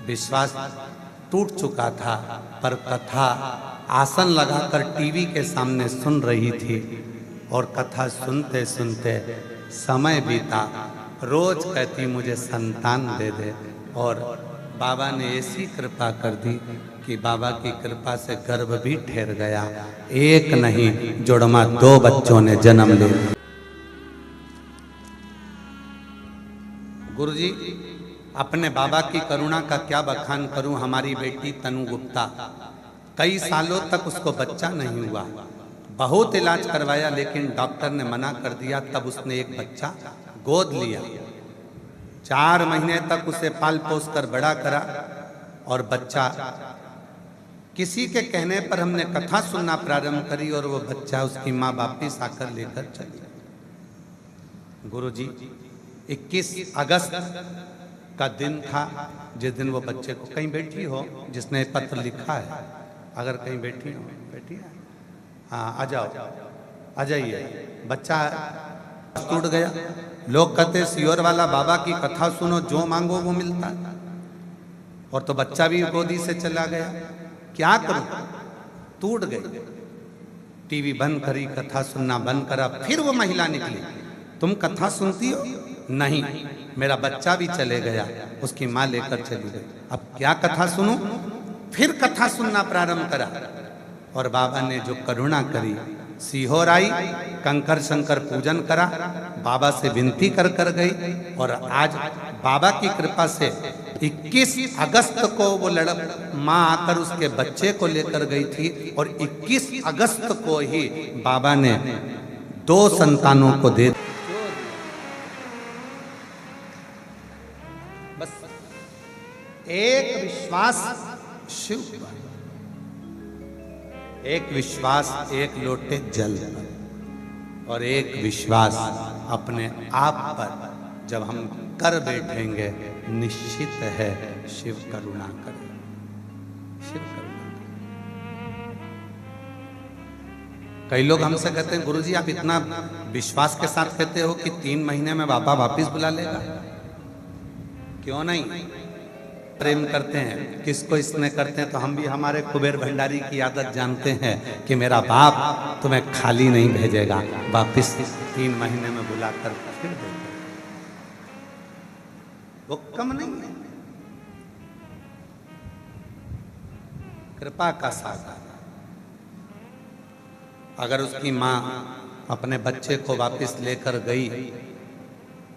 विश्वास टूट चुका था, पर कथा आसन लगाकर टीवी के सामने सुन रही थी और कथा सुनते सुनते समय बीता। रोज कहती मुझे संतान दे दे, और बाबा ने ऐसी कृपा कर दी कि बाबा की कृपा से गर्भ भी ठहर गया। एक नहीं जोड़मा 2 बच्चों ने जन्म ले। गुरुजी, अपने बाबा की करुणा का क्या बखान करूं। हमारी बेटी तनु गुप्ता, कई सालों तक उसको बच्चा नहीं हुआ। बहुत इलाज करवाया लेकिन डॉक्टर ने मना कर दिया। तब उसने एक बच्चा गोद लिया। 4 महीने तक उसे पाल पोस कर बड़ा करा और बच्चा, किसी के कहने पर हमने कथा सुनना प्रारंभ करी और वो बच्चा उसकी माँ वापिस आकर लेकर चली। गुरुजी, 21 अगस्त का दिन था जिस दिन वो बच्चे को, कहीं बैठी हो जिसने पत्र लिखा है, अगर कहीं बैठी हो, बैठी है, हाँ आ जाओ, आ जाइए। बच्चा टूट गया। लोग कहते सियोर वाला बाबा की कथा सुनो, जो मांगो वो मिलता है। और तो बच्चा भी गोदी से चला गया। क्या करूं, टूट गई। टीवी बंद करी, कथा सुनना बंद करा, फिर वो महिला निकली, तुम कथा सुनती हो? नहीं, मेरा बच्चा भी चले गया, उसकी माँ लेकर चली गई, अब क्या कथा सुनूं? फिर कथा सुनना प्रारंभ करा। और बाबा ने जो करुणा करी, सीहोर आई, कंकर शंकर पूजन करा, बाबा से विनती कर कर गई। और आज बाबा की कृपा से 21 अगस्त को वो माँ आकर उसके बच्चे को लेकर गई थी। और 21 अगस्त को ही बाबा ने 2 संतानों को दे। बस एक विश्वास शिव पर, एक विश्वास एक लोटे जल पर, और एक विश्वास अपने आप पर जब हम कर बैठेंगे, निश्चित है शिव करुणा करे, शिव करुणा करे। कई लोग हमसे कहते हैं गुरुजी आप इतना विश्वास के साथ कहते हो कि 3 महीने में बाबा वापिस बुला लेगा, क्यों नहीं? प्रेम करते हैं, किसको इसमें करते हैं? तो हम भी हमारे कुबेर भंडारी की आदत जानते हैं कि मेरा बाप तुम्हें खाली नहीं भेजेगा, वापिस 3 महीने में बुलाकर फिर देगा। वो कम नहीं है, कृपा का सागर। अगर उसकी माँ अपने बच्चे को वापिस लेकर गई,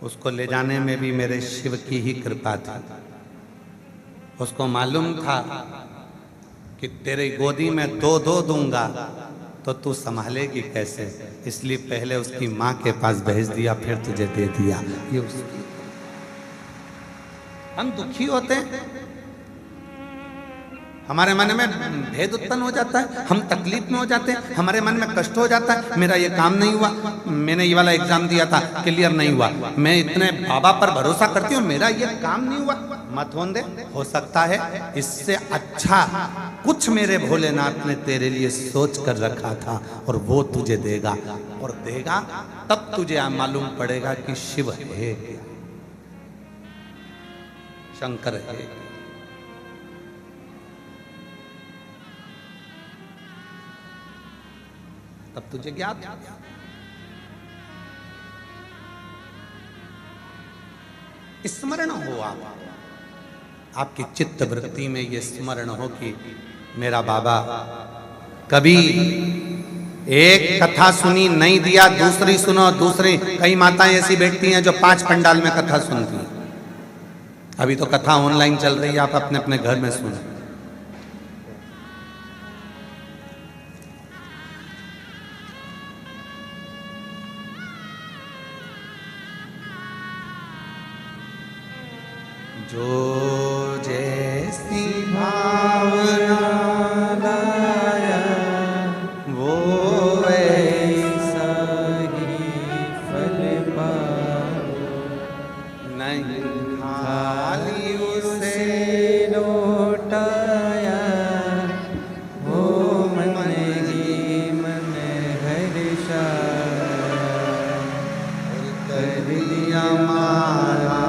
उसको ले जाने में भी मेरे शिव की ही कृपा थी। उसको मालूम था कि तेरे गोदी में 2 दूंगा तो तू संभालेगी कैसे, इसलिए पहले उसकी माँ के पास भेज दिया, फिर तुझे दे दिया। ये उसकी। हम दुखी होते हैं, हमारे मन में भेद उत्पन्न हो जाता है, हम तकलीफ में हो जाते हैं, हमारे मन में कष्ट हो जाता है, मेरा ये काम नहीं हुआ, मैंने ये वाला एग्जाम दिया था क्लियर नहीं हुआ, मैं इतने बाबा पर भरोसा करती हूँ, मेरा ये काम नहीं हुआ। मत होने दे, हो सकता है इससे अच्छा कुछ मेरे भोलेनाथ ने तेरे लिए सोच कर रखा था, और वो तुझे देगा, और देगा तब तुझे मालूम पड़ेगा कि शिव है, शंकर है। तब तुझे ज्ञात स्मरण हो, आपकी चित्त वृत्ति में ये स्मरण हो कि मेरा बाबा कभी एक कथा सुनी नहीं दिया, दूसरी सुनो, दूसरी। कई माताएं ऐसी बैठती हैं जो 5 पंडाल में कथा सुनती हैं। अभी तो कथा ऑनलाइन चल रही है, आप अपने अपने घर में सुनो। जो जैसी भावना लाया वो ऐसा ही फल पाओ, नहीं खाली उसे लौटाया वो मन ही मन हर्षा, कर दिया मारा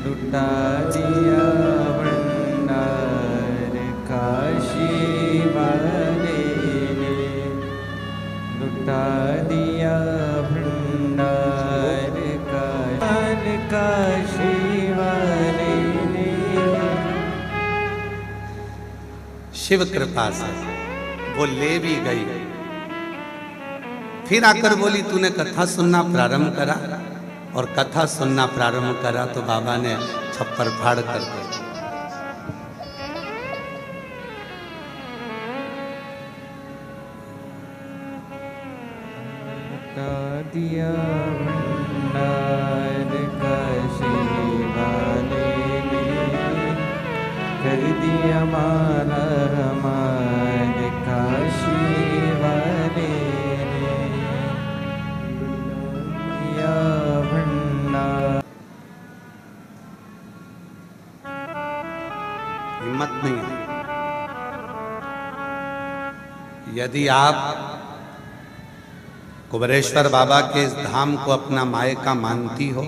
लुटा दिया भंडार काशी वाले ने, लुटा दिया भंडार काशी वाले ने। शिव कृपा से वो ले भी गई। फिर आकर बोली तूने कथा सुनना प्रारंभ करा, और कथा सुनना प्रारंभ करा तो बाबा ने छप्पर फाड़ कर दिया। दिया भंडार काशी वाले ने, कर दिया माला हमारे काशी वाले ने, हिम्मत नहीं है। यदि आप कुबेरेश्वर बाबा के इस धाम को अपना मायका मानती हो,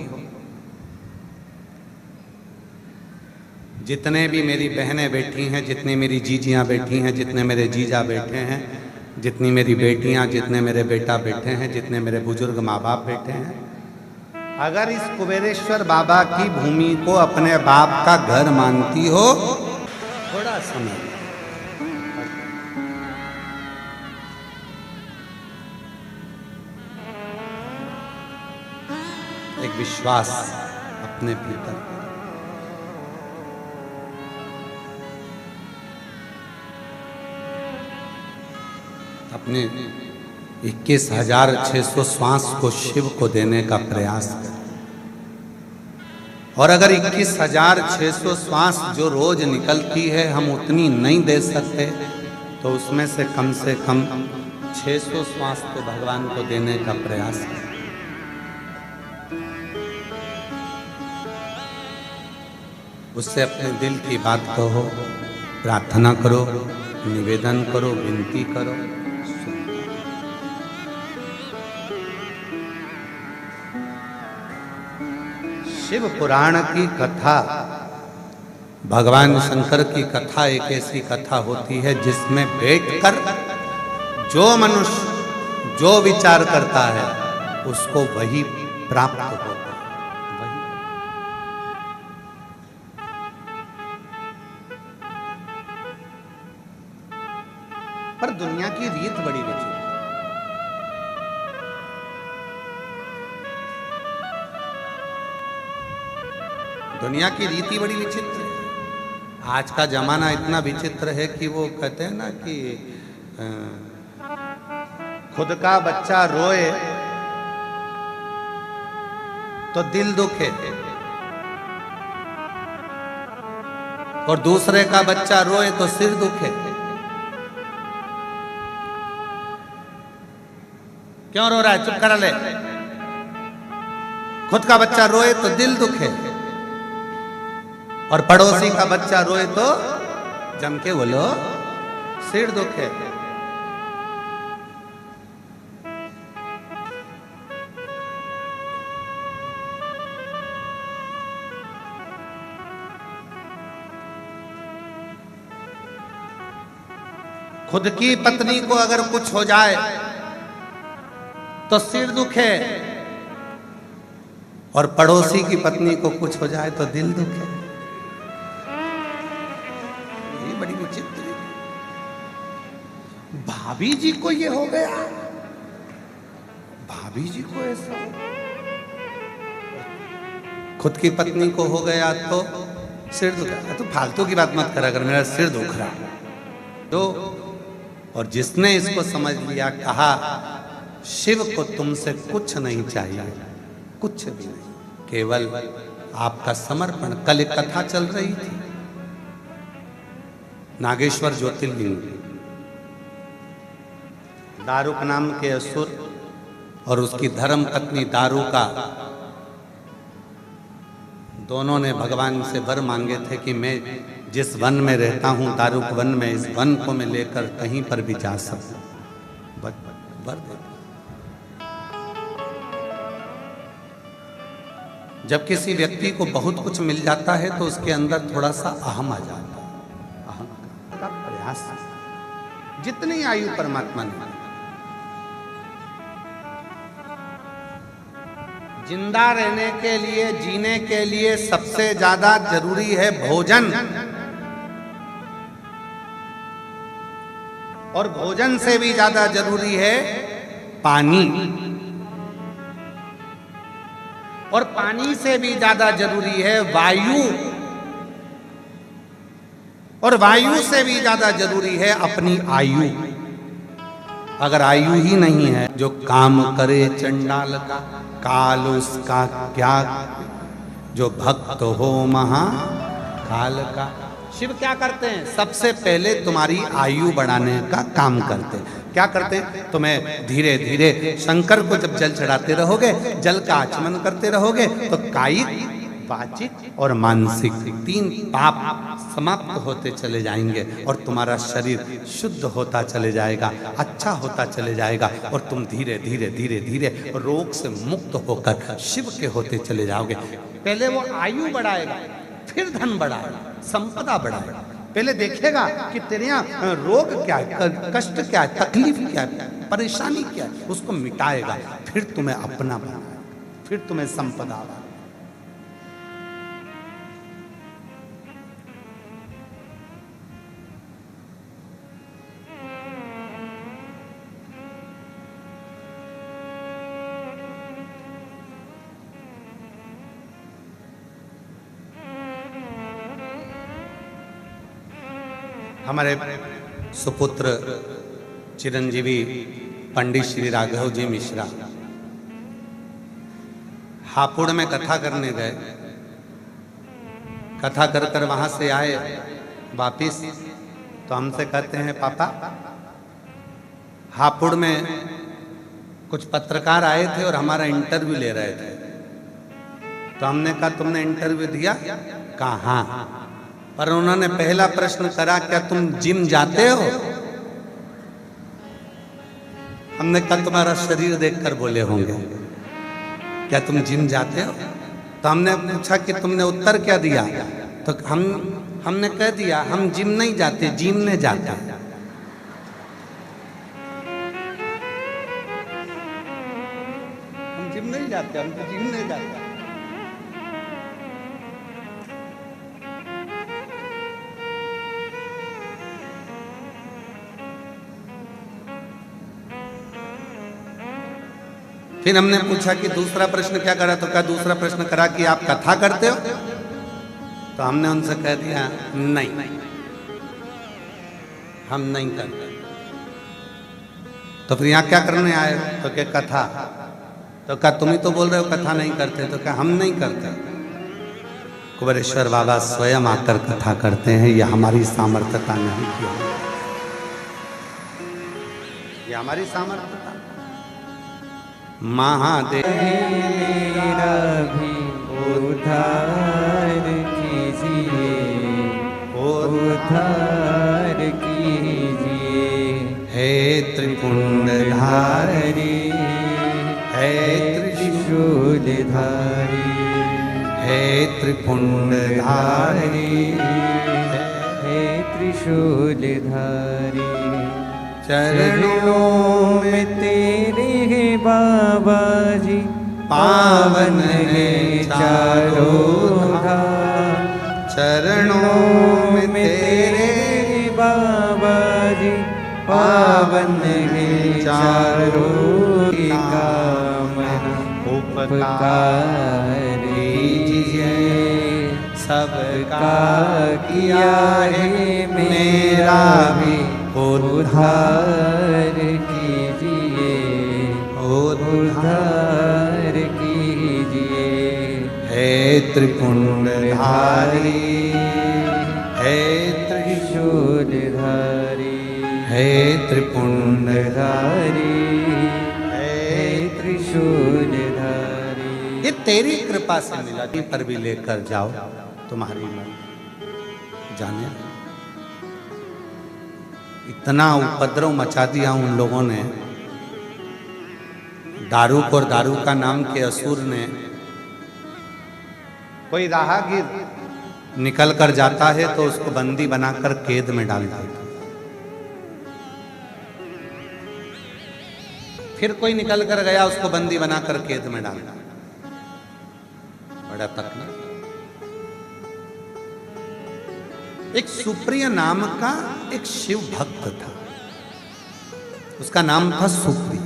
जितने भी मेरी बहनें बैठी हैं, जितनी मेरी जीजियां बैठी हैं, जितने मेरे जीजा बैठे हैं, जितनी मेरी बेटियां, जितने मेरे बेटा बैठे हैं, जितने मेरे बुजुर्ग माँ बाप बैठे हैं, अगर इस कुबेरेश्वर बाबा की भूमि को अपने बाप का घर मानती हो, थोड़ा समय एक विश्वास अपने भीतर, अपने 21,600 श्वास को शिव को देने का प्रयास करें। और अगर 21,600 श्वास जो रोज निकलती है हम उतनी नहीं दे सकते, तो उसमें से कम 600 श्वास तो भगवान को देने का प्रयास करें। उससे अपने दिल की बात कहो, प्रार्थना करो, निवेदन करो, विनती करो। शिव पुराण की कथा, भगवान शंकर की कथा एक ऐसी कथा होती है जिसमें बैठकर जो मनुष्य जो विचार करता है उसको वही प्राप्त होता है। पर दुनिया की रीत बड़ी विचित्र, दुनिया की रीति बड़ी विचित्र है। आज का जमाना इतना विचित्र है कि वो कहते हैं ना कि खुद का बच्चा रोए तो दिल दुखे और दूसरे का बच्चा रोए तो सिर दुखे। क्यों रो रहा है? चुप करा ले। खुद का बच्चा रोए तो दिल दुखे और पड़ोसी का बच्चा रोए तो जम के बोलो सिर दुखे। खुद की पत्नी को अगर कुछ हो जाए तो सिर दुखे और पड़ोसी की पत्नी को कुछ हो जाए तो दिल दुखे। ये बड़ी विचित्र। भाभी जी को ये हो गया, भाभी जी को ऐसा, खुद की पत्नी को हो गया तो सिर दुखा। तो फालतू की बात मत करा कर, मेरा सिर दुख रहा तो। और जिसने इसको समझ लिया, कहा शिव को तुमसे कुछ नहीं चाहिए, कुछ भी नहीं, केवल आपका समर्पण। कल एक कथा चल रही थी, नागेश्वर ज्योतिर्लिंग, दारुक नाम के असुर और उसकी धर्म पत्नी दारुका, दोनों ने भगवान से वर मांगे थे कि मैं जिस वन में रहता हूं, दारुक वन में, इस वन को मैं लेकर कहीं पर भी जा सकूं। वर दे। जब किसी व्यक्ति को बहुत कुछ मिल जाता है तो उसके अंदर थोड़ा सा अहम आ जाता है। अहम का प्रयास, जितनी आयु परमात्मा ने, जिंदा रहने के लिए, जीने के लिए सबसे ज्यादा जरूरी है भोजन, और भोजन से भी ज्यादा जरूरी है पानी, और पानी से भी ज्यादा जरूरी है वायु, और वायु से भी ज्यादा जरूरी है अपनी आयु। अगर आयु ही नहीं है, जो काम करे चंडाल का काल उसका क्या, जो भक्त हो महाकाल का। शिव क्या करते हैं? सबसे पहले तुम्हारी आयु बढ़ाने का काम करते हैं। क्या करते हैं? तुम्हें धीरे धीरे शंकर को जब जल चढ़ाते रहोगे, जल का आचमन करते रहोगे, तो कायिक वाचिक और मानसिक 3 पाप समाप्त होते चले जाएंगे और तुम्हारा शरीर शुद्ध होता चले जाएगा, अच्छा होता चले जाएगा और तुम धीरे धीरे धीरे धीरे रोग से मुक्त होकर शिव के होते चले जाओगे। पहले वो आयु बढ़ाएगा, फिर धन बढ़ाएगा, संपदा बढ़ाएगा। पहले देखेगा कि तेरे यहाँ रोग क्या है, कष्ट क्या है, तकलीफ क्या है, परेशानी क्या है, उसको मिटाएगा, फिर तुम्हें अपना बनाएगा, फिर तुम्हें संपदा बढ़ाएगा। हमारे सुपुत्र चिरंजीवी पंडित श्री राघव जी मिश्रा हापुड़ में कथा करने गए। कथा कर कर वहां से आए वापिस, तो हमसे कहते हैं पापा हापुड़ में कुछ पत्रकार आए थे और हमारा इंटरव्यू ले रहे थे। तो हमने कहा तुमने इंटरव्यू दिया? कहा हाँ। पर उन्होंने पहला प्रश्न करा, क्या तुम जिम जाते हो? हमने कहा तुम्हारा शरीर देखकर बोले होंगे, क्या तुम जिम जाते हो? तो हमने पूछा कि तुमने उत्तर क्या दिया? तो हमने कह दिया हम जिम नहीं जाते, जिम ने जाते। हम जिम नहीं जाते, हम तो जिम नहीं जाते। फिर हमने पूछा कि दूसरा प्रश्न क्या करा? तो क्या दूसरा प्रश्न करा कि आप कथा करते हो? तो हमने उनसे कह दिया नहीं, हम नहीं करते। तो फिर यहाँ क्या करने आए? तो क्या कथा? तो क्या तुम ही तो बोल रहे हो कथा नहीं करते? तो क्या हम नहीं करते? कुबेरेश्वर बाबा स्वयं आकर कथा करते हैं, ये हमारी सामर्थ्यता नहीं की, ये हमारी सामर्थ्यता। महादेव मेरा भी उद्धार कीजिए, उद्धार कीजिए। हे त्रिपुंडधारी, हे त्रिशूलधारी, हे त्रिपुंडधारी, हे त्रिशूलधारी। चरणों में तेरे है बाबा जी, पावन है चारों धाम। चरणों में तेरे बाबा जी, पावन है चारों कामना। उपकार कीजिए सबका किया है, मेरा भी उद्धार कीजिए, उद्धार कीजिए। हे त्रिपुंडधारी, हे त्रिशूलधारी, हे त्रिपुंडधारी, हे त्रिशूलधारी। ये तेरी कृपा से मिला, पर भी लेकर जाओ तुम्हारी मन जाने। इतना उपद्रव मचा दिया उन लोगों ने, दारूक और दारू का नाम के असुर ने। कोई राहगीर निकल कर जाता है तो उसको बंदी बनाकर कैद में डाल देता। फिर कोई निकल कर गया, उसको बंदी बनाकर कैद में डाल दिया। बड़ा तकलीफ। एक सुप्रिय नाम का एक शिव भक्त था, उसका नाम था सुप्रिय।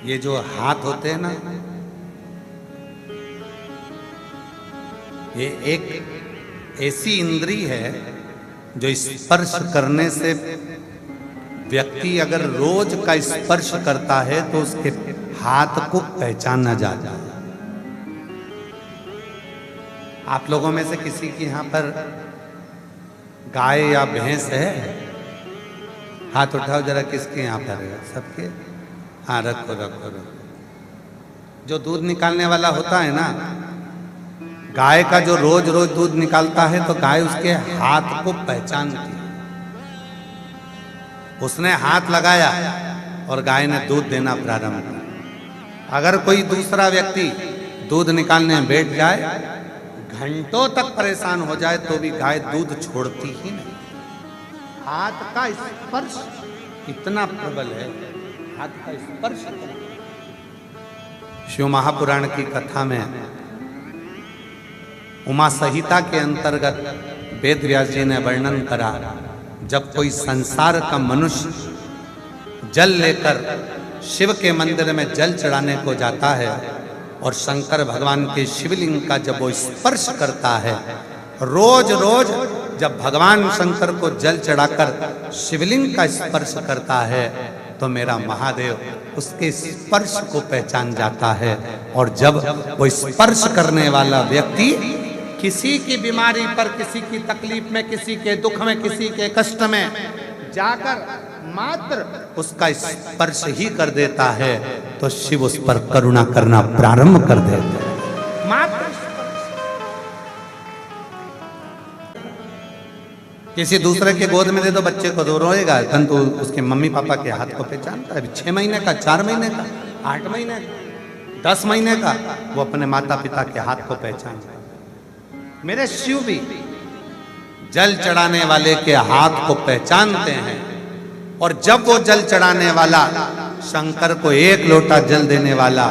ये जो हाथ होते हैं ना, ये एक ऐसी इंद्री है जो स्पर्श करने से व्यक्ति अगर रोज का स्पर्श करता है तो उसके हाथ को पहचाना जाता है। आप लोगों में से किसी के यहाँ पर गाय या भैंस है? हाथ उठाओ जरा, किसके यहाँ पर है? सबके? हाँ, रखो रखो रखो। जो दूध निकालने वाला होता है ना, गाय का जो रोज रोज दूध निकालता है, तो गाय उसके हाथ को पहचानती है। उसने हाथ लगाया और गाय ने दूध देना प्रारंभ किया। अगर कोई दूसरा व्यक्ति दूध निकालने में बैठ जाए, घंटों तक परेशान हो जाए, तो भी गाय दूध छोड़ती ही नहीं। हाथ का स्पर्श इतना प्रबल है, हाथ का स्पर्श। शिव महापुराण की कथा में उमा संहिता के अंतर्गत वेद व्यास जी ने वर्णन करा, जब कोई संसार का मनुष्य जल लेकर शिव के मंदिर में जल चढ़ाने को जाता है और शंकर भगवान के शिवलिंग का जब वो स्पर्श करता है, रोज रोज जब भगवान शंकर को जल चढ़ाकर शिवलिंग का स्पर्श करता है, तो मेरा महादेव उसके स्पर्श को पहचान जाता है। और जब वो स्पर्श करने वाला व्यक्ति किसी की बीमारी पर, किसी की तकलीफ में, किसी के दुख में, किसी के कष्ट में जाकर मात्र उसका स्पर्श ही कर देता है, तो शिव उस पर करुणा करना प्रारंभ कर देते हैं। मात्र किसी दूसरे के गोद में दे दो बच्चे को, तो रोएगा, परंतु उसके मम्मी पापा के हाथ को पहचानता है। 6 महीने का, 4 महीने का, 8 महीने का, 10 महीने का, वो अपने माता पिता के हाथ को पहचानता है। मेरे शिव भी जल चढ़ाने वाले के हाथ को पहचानते हैं। और जब वो जल चढ़ाने वाला शंकर को 1 लोटा जल देने वाला,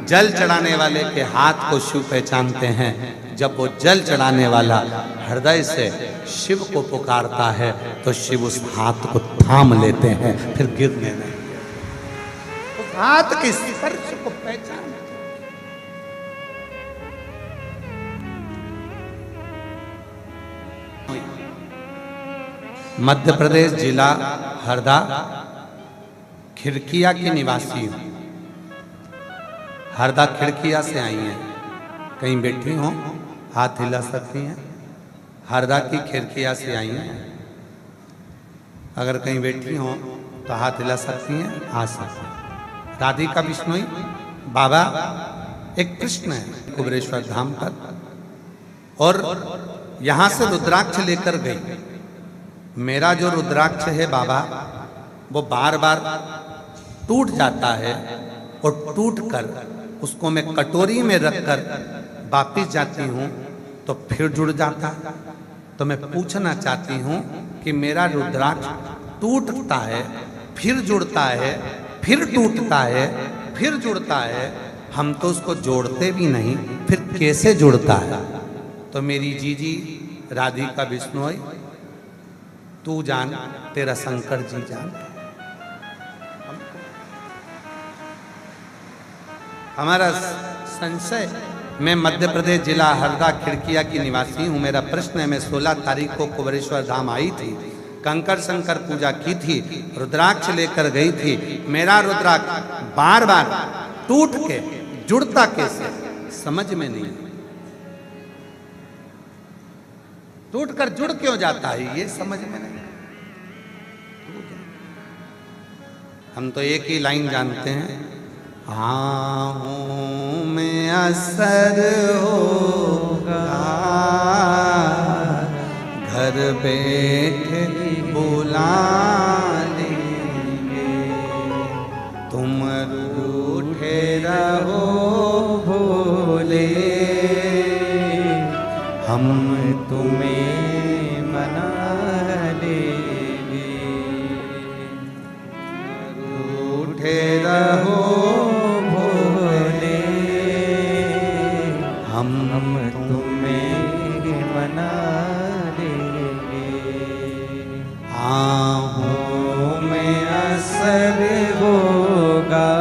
जल चढ़ाने वाले के हाथ को शिव पहचानते हैं। जब वो जल चढ़ाने वाला हृदय से शिव को पुकारता है, तो शिव उस हाथ को थाम लेते हैं, फिर गिरने नहीं। उस हाथ के स्पर्श को पहचान। मध्य प्रदेश जिला हरदा खिड़किया की निवासी हूँ। हरदा खिड़किया से आई हैं। कहीं बैठी हो, हाथ हिला सकती हैं। हरदा की खिड़किया से आई हैं। अगर कहीं बैठी हो तो हाथ हिला सकती हैं, आ सकती हैं। राधिका बिश्नोई बाबा एक कृष्ण है कुबेरेश्वर धाम पर, और यहाँ से रुद्राक्ष लेकर गई। मेरा जो रुद्राक्ष है बाबा, वो बार बार टूट जाता है, और टूट कर उसको मैं कटोरी में रखकर वापिस जाती हूँ तो फिर जुड़ जाता है। तो मैं पूछना चाहती हूँ कि मेरा रुद्राक्ष टूटता है, फिर जुड़ता है, फिर टूटता है, फिर जुड़ता है, हम तो उसको जोड़ते भी नहीं, फिर कैसे जुड़ता है? तो मेरी जीजी राधिका बिश्नोई, तू जान, तेरा शंकर जी जान। हमारा संशय, मैं मध्य प्रदेश जिला हरदा खिड़किया की निवासी हूँ। मेरा प्रश्न है, मैं 16 तारीख को कुबेरेश्वर धाम आई थी, कंकर शंकर पूजा की थी, रुद्राक्ष लेकर गई थी। मेरा रुद्राक्ष बार बार टूट के जुड़ता कैसे, समझ में नहीं। टूट कर जुड़ क्यों जाता है, ये समझ में नहीं। हम तो एक ही लाइन जानते हैं, आहों में असर होगा, घर बैठे बुला लेंगे, तुम रूठे रहो भोले, हम तुम्हें मना लेंगे, रूठे रहो भोले, हम तुम्हें मना लेंगे, आहों में असर होगा,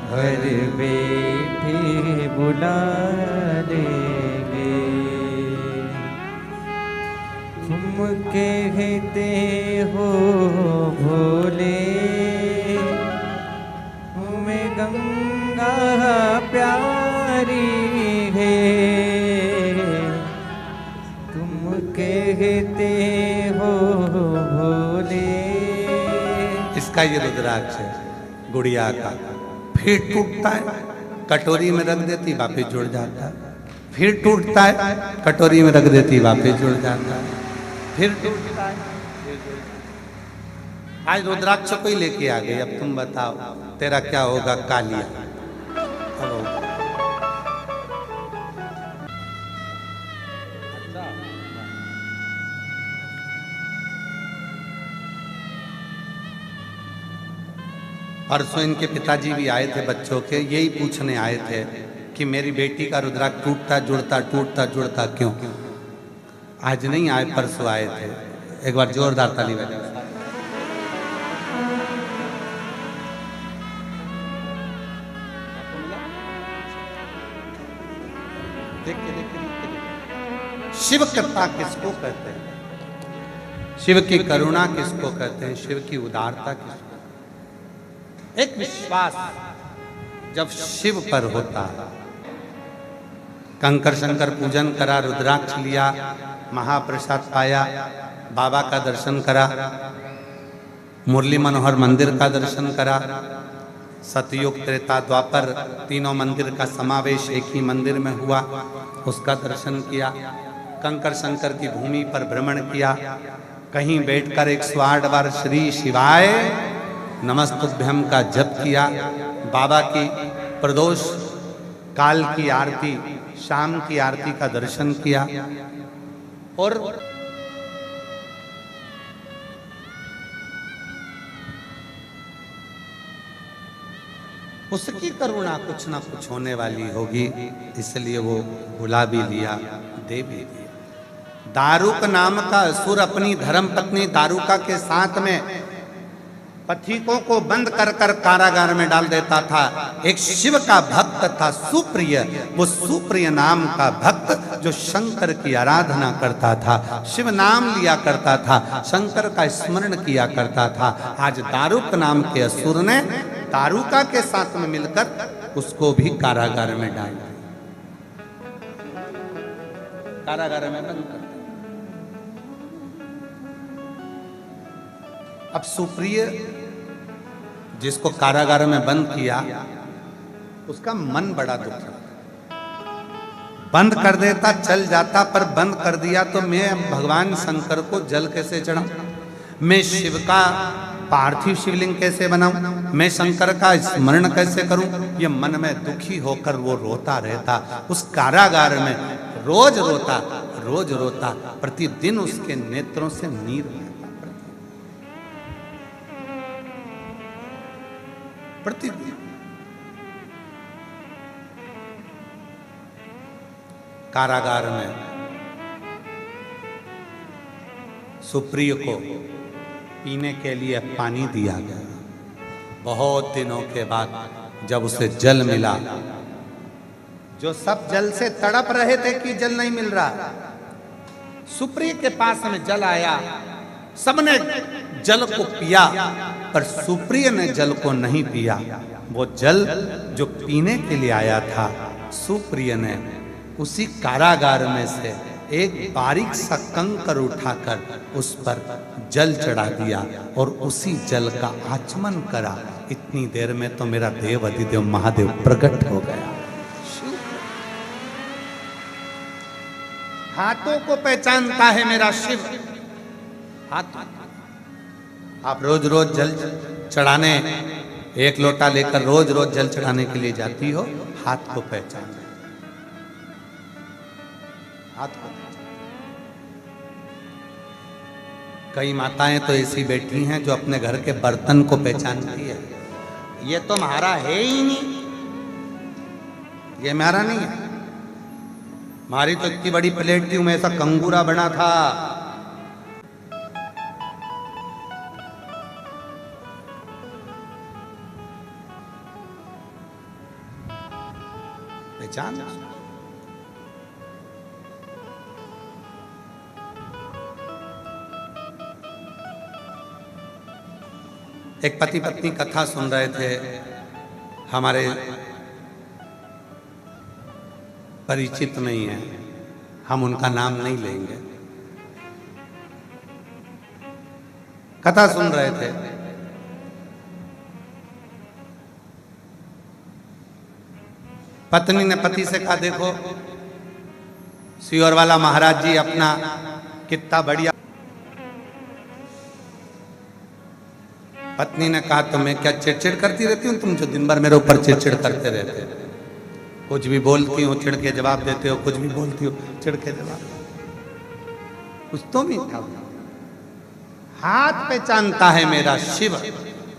घर बैठे बुला लेंगे, तुम कहते हो भोले, तुम्हें गंगा प्यारी है, कहते हो भोले। इसका ये रुद्राक्ष है गुड़िया का। फिर टूटता है, कटोरी में रख देती, वापस जुड़ जाता है। फिर टूटता है, कटोरी में रख देती, वापस जुड़ जाता है। फिर टूटता है, फिर जुड़ जाता है। आज रुद्राक्ष को ही लेके आ गई। अब तुम बताओ तेरा क्या होगा कालिया। अब होगा। परसों इनके पिताजी भी आए थे बच्चों के, यही पूछने आए थे कि मेरी बेटी का रुद्राक्ष टूटता जुड़ता क्यों। आज नहीं आए, परसों आए थे। एक बार जोरदार ताली बजाओ। शिव कृपा किसको कहते हैं, शिव की करुणा किसको कहते हैं, शिव की उदारता किसको। एक विश्वास जब शिव पर होता है। कंकर शंकर पूजन करा, रुद्राक्ष लिया, महाप्रसाद पाया, बाबा का दर्शन करा, मुरली मनोहर मंदिर का दर्शन करा, सतयुग त्रेता द्वापर तीनों मंदिर का समावेश एक ही मंदिर में हुआ, उसका दर्शन किया। कंकर शंकर की भूमि पर भ्रमण किया, कहीं बैठकर 108 बार श्री शिवाय नमस्तुभ्यम का जप किया, बाबा की प्रदोष काल की आरती, शाम की आरती का दर्शन किया और उसकी करुणा कुछ ना कुछ होने वाली होगी, इसलिए वो बुला भी लिया, दे भी दिया। दारुक नाम का असुर अपनी धर्म पत्नी दारुका के साथ में पथिकों को बंद कर कर कारागार में डाल देता था। एक शिव का भक्त था सुप्रिय, वो सुप्रिय नाम का भक्त जो शंकर की आराधना करता था, शिव नाम लिया करता था, शंकर का स्मरण किया करता था। आज दारुक नाम के असुर ने दारुका के साथ में मिलकर उसको भी कारागार में डाल दिया, कारागार में बंद कर। अब सुप्रिय जिसको कारागार में बंद किया, उसका मन बड़ा दुख है। बंद कर देता चल जाता, पर बंद कर दिया तो मैं भगवान शंकर को जल कैसे चढ़ाऊं, मैं शिव का पार्थिव शिवलिंग कैसे बनाऊं, मैं शंकर का स्मरण कैसे करूं। ये मन में दुखी होकर वो रोता रहता, उस कारागार में रोज रोता, प्रतिदिन उसके नेत्रों से नीर प्रतिदिन। कारागार में सुप्रिय को पीने के लिए पानी दिया गया। बहुत दिनों के बाद जब उसे जल मिला, जो सब जल से तड़प रहे थे कि जल नहीं मिल रहा, सुप्रिय के पास में जल आया, सबने जल को पिया, पर सुप्रिय ने जल को नहीं पिया। वो जल जो पीने के लिए आया था, सुप्रिय ने उसी कारागार में से एक बारीक सा कंकर उठाकर उस पर जल चढ़ा दिया और उसी जल का आचमन करा। इतनी देर में तो मेरा देव अधिदेव महादेव प्रकट हो गया। हाथों को पहचानता है मेरा शिव, हाथ। आप रोज रोज जल चढ़ाने, एक लोटा लेकर रोज रोज जल चढ़ाने के लिए जाती हो, हाथ को पहचान, हाथ को। कई माताएं तो ऐसी बैठी हैं जो अपने घर के बर्तन को पहचानती है, ये तो हमारा है ही नहीं, ये हमारा नहीं है। हमारी तो इतनी बड़ी प्लेट थी, मैं ऐसा कंगूरा बना था। पहचान। एक पति पत्नी कथा सुन रहे थे, हमारे परिचित नहीं है, हम उनका नाम नहीं लेंगे। कथा सुन रहे थे। पत्नी ने पति से कहा, देखो सियोर वाला महाराज जी अपना कितना बढ़िया। पत्नी ने कहा, तो मैं क्या चिड़चिड़ करती रहती हूँ? तुम जो दिन भर मेरे ऊपर चिड़चिड़ करते रहते हो, कुछ भी बोलती हो चिढ़ के जवाब देते हो, कुछ भी बोलती हो चिढ़ के जवाब। कुछ तो भी था। हाथ पहचानता है मेरा शिव,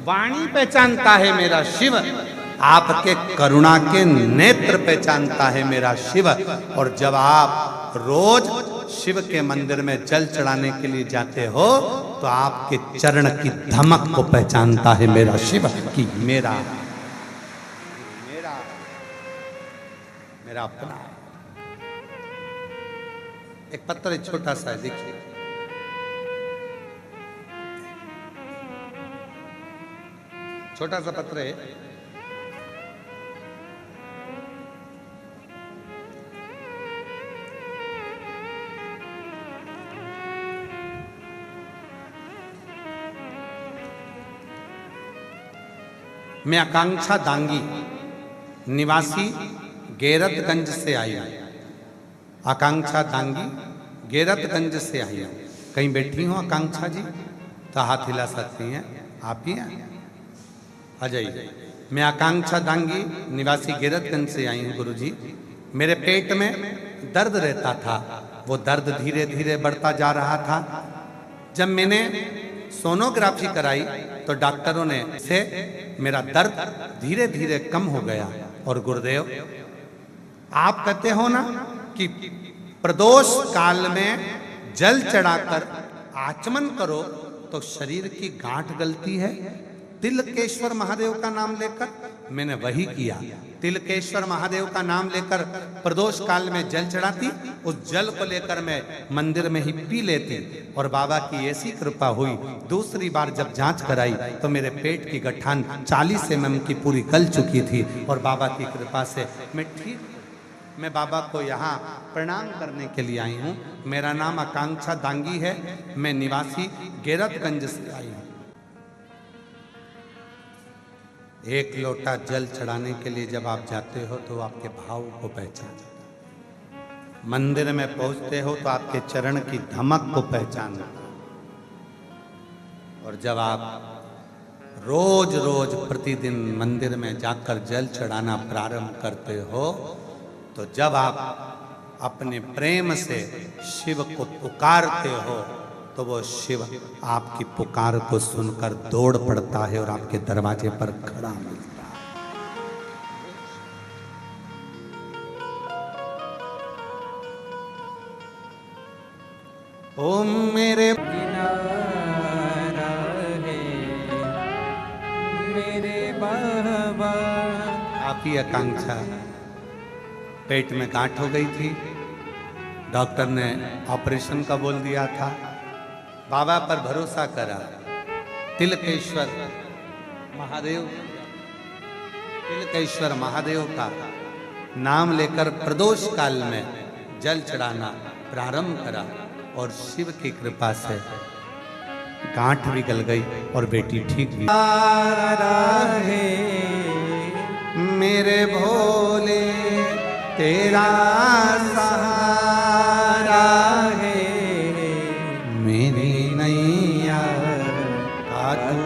वाणी पहचानता है मेरा शिव, आपके करुणा के नेत्र पहचानता है मेरा शिव। और जब आप रोज शिव के मंदिर में जल चढ़ाने के लिए जाते हो तो आपके चरण की धमक को पहचानता है मेरा शिव कि मेरा अपना है। एक पत्थर है, छोटा सा है, देखिए। छोटा सा पत्थर है। मैं आकांक्षा दांगी, निवासी गैरतगंज से आई हूं। आकांक्षा दांगी गैरतगंज से आई हूं। कहीं बैठी हो आकांक्षा जी? तो हाथ हिला सकती हैं। आप ही हैं? आ जाइए। मैं आकांक्षा दांगी, निवासी गैरतगंज से आई हूँ गुरुजी। मेरे पेट में दर्द रहता था, वो दर्द धीरे धीरे बढ़ता जा रहा था। जब मैंने सोनोग्राफी कराई तो डॉक्टरों ने से मेरा दर्द धीरे धीरे कम हो गया। और गुरुदेव, आप कहते हो ना कि प्रदोष काल में जल चढ़ाकर आचमन करो तो शरीर की गांठ गलती है। तिलकेश्वर महादेव का नाम लेकर मैंने वही किया। तिलकेश्वर महादेव का नाम लेकर प्रदोष काल में जल चढ़ाती, उस जल को लेकर मैं मंदिर में ही पी लेती। और बाबा की ऐसी कृपा हुई, दूसरी बार जब जांच कराई तो मेरे पेट की गठान 40 mm की पूरी गल चुकी थी। और बाबा की कृपा से मैं ठीक। मैं बाबा को यहाँ प्रणाम करने के लिए आई हूँ। मेरा नाम आकांक्षा दांगी है, मैं निवासी गैरतगंज से आई हूँ। एक लोटा जल चढ़ाने के लिए जब आप जाते हो तो आपके भाव को पहचानता, मंदिर में पहुंचते हो तो आपके चरण की धमक को पहचानता। और जब आप रोज रोज प्रतिदिन मंदिर में जाकर जल चढ़ाना प्रारंभ करते हो तो जब आप अपने प्रेम से शिव को पुकारते हो तो वो शिव आपकी पुकार को सुनकर दौड़ पड़ता है और आपके दरवाजे पर खड़ा मिलता है। ओम मेरे किनारा है मेरे बाबा। आप ही आकांक्षा। पेट में गांठ हो गई थी, डॉक्टर ने ऑपरेशन का बोल दिया था। बाबा पर भरोसा करा। तिलकेश्वर महादेव, तिलकेश्वर महादेव का नाम लेकर प्रदोष काल में जल चढ़ाना प्रारंभ करा और शिव की कृपा से गांठ भी गल गई और बेटी ठीक भी। है मेरे भोले तेरा सहारा है, मेरी नैया का तू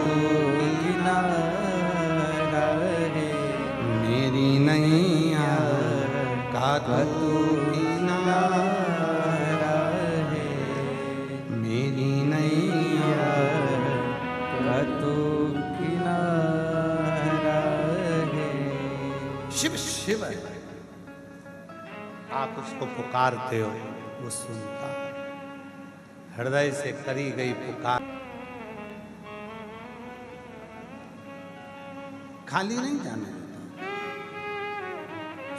किनारा है, मेरी नैया का तू किनारा है, मेरी नैया का तू किनारा है। शिव शिव है। आप उसको पुकारते हो, वो सुनता है। हृदय से करी गई पुकार खाली नहीं जाने देता।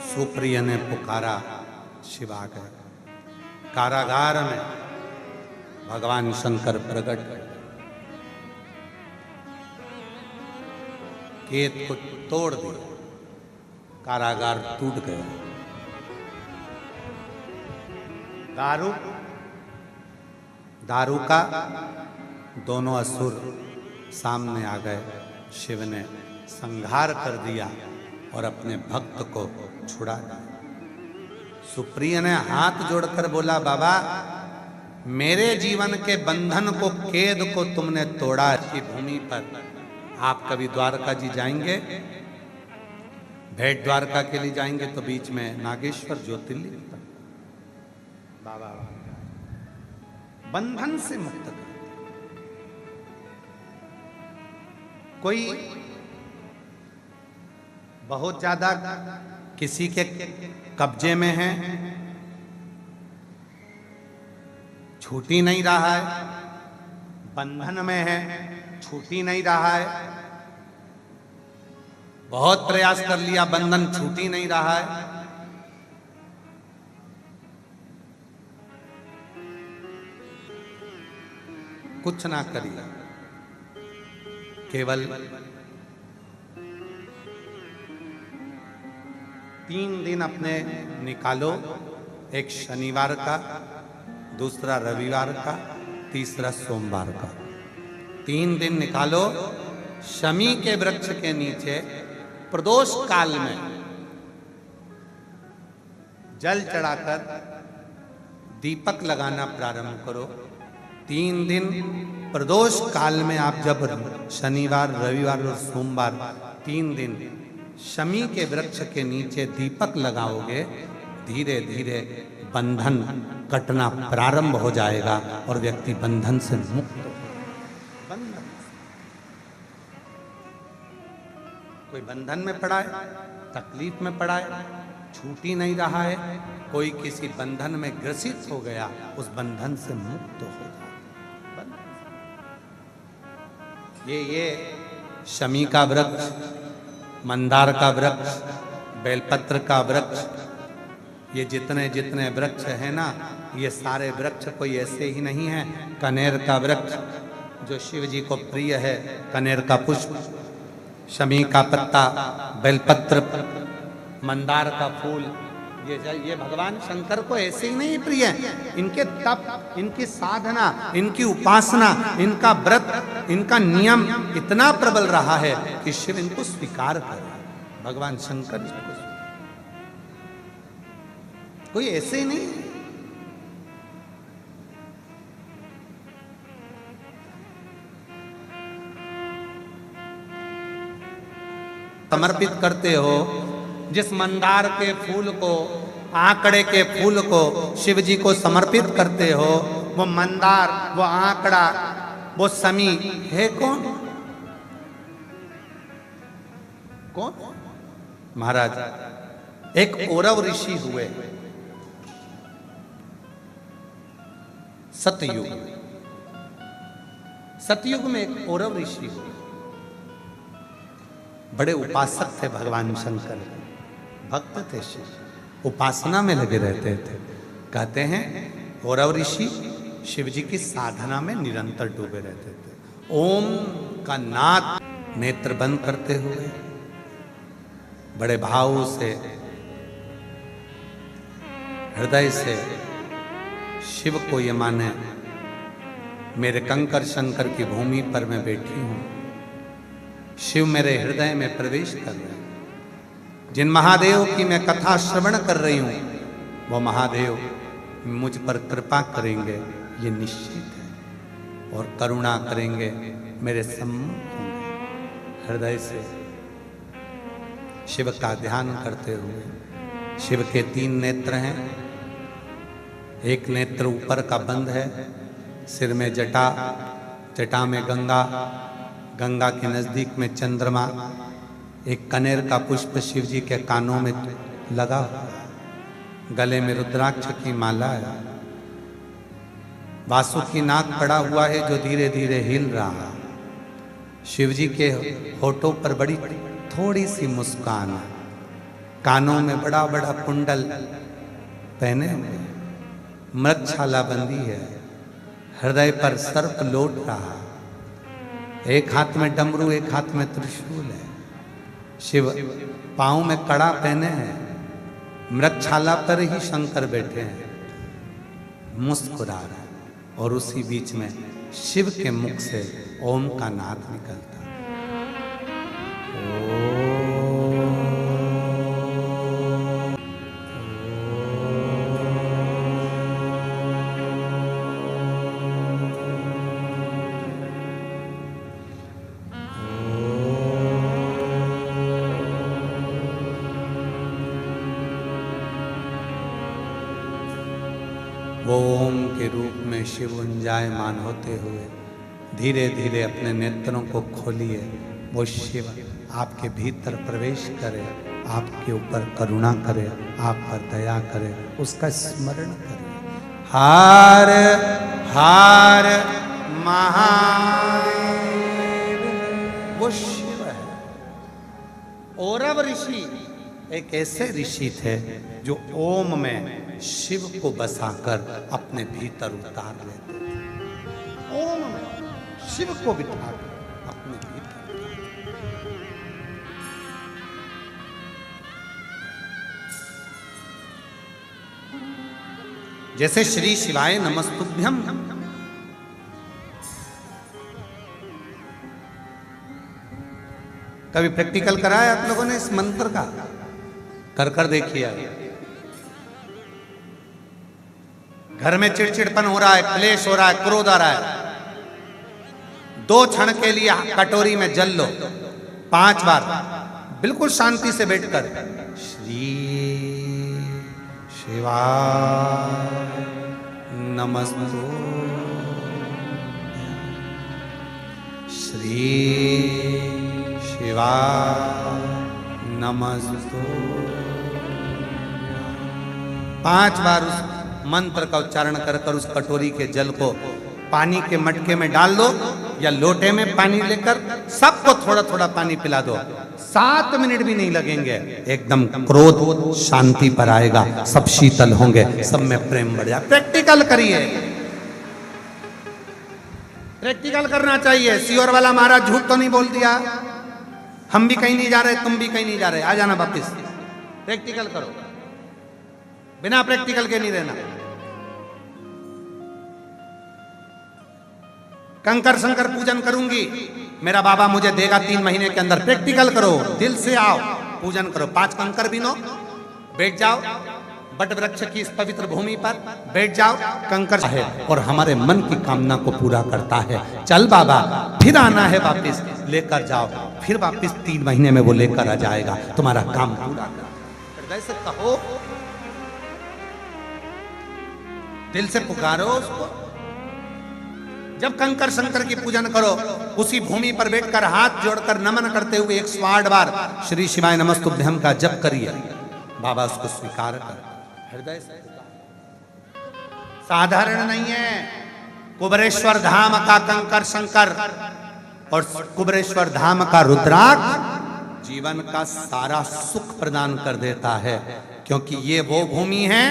सुप्रिय ने पुकारा, शिव आ गए। कारागार में भगवान शंकर प्रकट हुए। केत को तोड़ दिया, कारागार टूट गया। दारू का दोनों असुर सामने आ गए। शिव ने संहार कर दिया और अपने भक्त को छुड़ा दिया। सुप्रिय ने हाथ जोड़कर बोला, बाबा मेरे जीवन के बंधन को, कैद को तुमने तोड़ा। की भूमि पर आप कभी द्वारका जी जाएंगे, भेंट द्वारका के लिए जाएंगे तो बीच में नागेश्वर ज्योतिर्लिंग पर बाबा बंधन से मुक्त कर। कोई बहुत ज्यादा किसी के कब्जे में है, छूट ही नहीं रहा है, बंधन में है, छूट ही नहीं रहा है, बहुत प्रयास कर लिया, बंधन छूट ही नहीं रहा है। कुछ ना करिए, केवल 3 दिन अपने निकालो, एक शनिवार का, दूसरा रविवार का, तीसरा सोमवार का। 3 दिन निकालो, शमी के वृक्ष के नीचे प्रदोष काल में जल चढ़ाकर दीपक लगाना प्रारंभ करो। 3 दिन प्रदोष काल में आप जब शनिवार, रविवार और सोमवार 3 दिन शमी के वृक्ष के नीचे दीपक लगाओगे, धीरे धीरे बंधन कटना प्रारंभ हो जाएगा और व्यक्ति बंधन से मुक्त हो। बंधन, कोई बंधन में पड़ा है, तकलीफ में पड़ा है, छूट ही नहीं रहा है, कोई किसी बंधन में ग्रसित हो गया, उस बंधन से मुक्त हो जाए। ये शमी का वृक्ष, मंदार का वृक्ष, बेलपत्र का वृक्ष, ये जितने जितने वृक्ष है ना, ये सारे वृक्ष कोई ऐसे ही नहीं है। कनेर का वृक्ष जो शिव जी को प्रिय है, कनेर का पुष्प, शमी का पत्ता, बेलपत्र, मंदार का फूल, ये भगवान शंकर को ऐसे ही नहीं प्रिय है। इनके तप, इनकी साधना, इनकी उपासना, इनका व्रत, इनका नियम इतना प्रबल रहा है कि शिव इनको स्वीकार कर, भगवान शंकर इसको कोई ऐसे ही नहीं। समर्पित करते हो जिस मंदार के फूल को, आंकड़े के फूल को शिव जी को समर्पित करते हो, वो मंदार, वो आंकड़ा, वो शमी है कौन? कौन? महाराज एक औरव ऋषि हुए सतयुग। सतयुग में एक औरव ऋषि हुए, बड़े उपासक थे भगवान शंकर, भक्त थे शिव, उपासना में लगे रहते थे। कहते हैं औरव ऋषि शिव जी की साधना में निरंतर डूबे रहते थे। ओम का नाद नेत्र बंद करते हुए बड़े भाव से, हृदय से शिव को ये माने, मेरे कंकर शंकर की भूमि पर मैं बैठी हूं, शिव मेरे हृदय में प्रवेश कर रहे हैं। जिन महादेव की मैं कथा श्रवण कर रही हूं, वो महादेव मुझ पर कृपा करेंगे, ये निश्चित है, और करुणा करेंगे, मेरे सम्मुख होंगे। हृदय से शिव का ध्यान करते हुए, शिव के 3 नेत्र हैं, एक नेत्र ऊपर का बंद है, सिर में जटा, जटा में गंगा, गंगा के नजदीक में चंद्रमा, एक कनेर का पुष्प शिव जी के कानों में लगा, गले में रुद्राक्ष की माला है, वासुकी नाग पड़ा हुआ है जो धीरे धीरे हिल रहा है। शिव जी के होठों पर बड़ी थोड़ी सी मुस्कान है, कानों में बड़ा बड़ा कुंडल पहने हुए, मृगछाला बंदी है, हृदय पर सर्प लौट रहा, एक हाथ में डमरू, एक हाथ में त्रिशूल है। शिव पांव में कड़ा पहने हैं, मृगछाला पर ही शंकर बैठे हैं, मुस्कुरा रहा है, और उसी बीच में शिव के मुख से ओम का नाद निकलता है। ओम के रूप में शिव गुंजायमान होते हुए धीरे धीरे अपने नेत्रों को खोलिए। वो शिव आपके भीतर प्रवेश करे, आपके ऊपर करुणा करे, आप पर दया करे, उसका स्मरण करें। हर हर महादेव, वो शिव है। औरव ऋषि एक ऐसे ऋषि थे जो ओम में शिव को बसाकर अपने भीतर उतार लेते थे। ओम में शिव को बिठाकर अपने भीतर। जैसे श्री शिवाय नमस्तुभ्यम, कभी प्रैक्टिकल कराया आप लोगों ने इस मंत्र का? कर देखिए। घर में चिड़चिड़पन हो रहा है, क्लेश हो रहा है, क्रोध आ रहा है, 2 क्षण के लिए कटोरी में जल लो 5 बार, बिल्कुल शांति से बैठकर श्री शिवाय नमस्तुभ्यं, श्री शिवाय नमस्तुभ्यं। 5 बार उस मंत्र का उच्चारण कर उस कटोरी के जल को पानी के मटके में डाल दो या लोटे में पानी लेकर सबको थोड़ा थोड़ा पानी पिला दो। 7 मिनट भी नहीं लगेंगे, एकदम क्रोध शांति पर आएगा, सब शीतल होंगे, सब में प्रेम बढ़ जाए। प्रैक्टिकल करिए, प्रैक्टिकल करना चाहिए। सियोर वाला महाराज झूठ तो नहीं बोल दिया, हम भी कहीं नहीं जा रहे, तुम भी कहीं नहीं जा रहे, आ जाना वापिस। प्रैक्टिकल करो, बिना प्रैक्टिकल के नहीं रहना। कंकर शंकर पूजन करूंगी, मेरा बाबा मुझे देगा 3 महीने के अंदर। प्रैक्टिकल करो, दिल से आओ, पूजन करो। 5 कंकर बीनो, बैठ जाओ बट वृक्ष की इस पवित्र भूमि पर, बैठ जाओ। कंकर है और हमारे मन की कामना को पूरा करता है। चल बाबा, फिर आना है वापिस, लेकर जाओ, फिर वापिस 3 महीने में वो लेकर आ जाएगा, तुम्हारा काम पूरा कर। हृदय से कहो, दिल से पुकारो उसको। जब कंकर शंकर की पूजन करो, उसी भूमि पर बैठकर हाथ जोड़कर नमन करते हुए 108 बार श्री शिवाय नमस्तुभ्यम का जप करिए। बाबा उसको स्वीकार कर, हृदय से। साधारण नहीं है। कुबरेश्वर धाम का कंकर शंकर और कुबरेश्वर धाम का रुद्राक्ष जीवन का सारा सुख प्रदान कर देता है, क्योंकि ये वो भूमि है।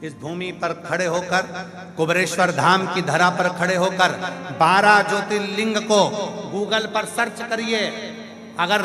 इस भूमि पर खड़े होकर, कुबरेश्वर धाम की धरा पर खड़े होकर 12 ज्योतिर्लिंग को गूगल पर सर्च करिए। अगर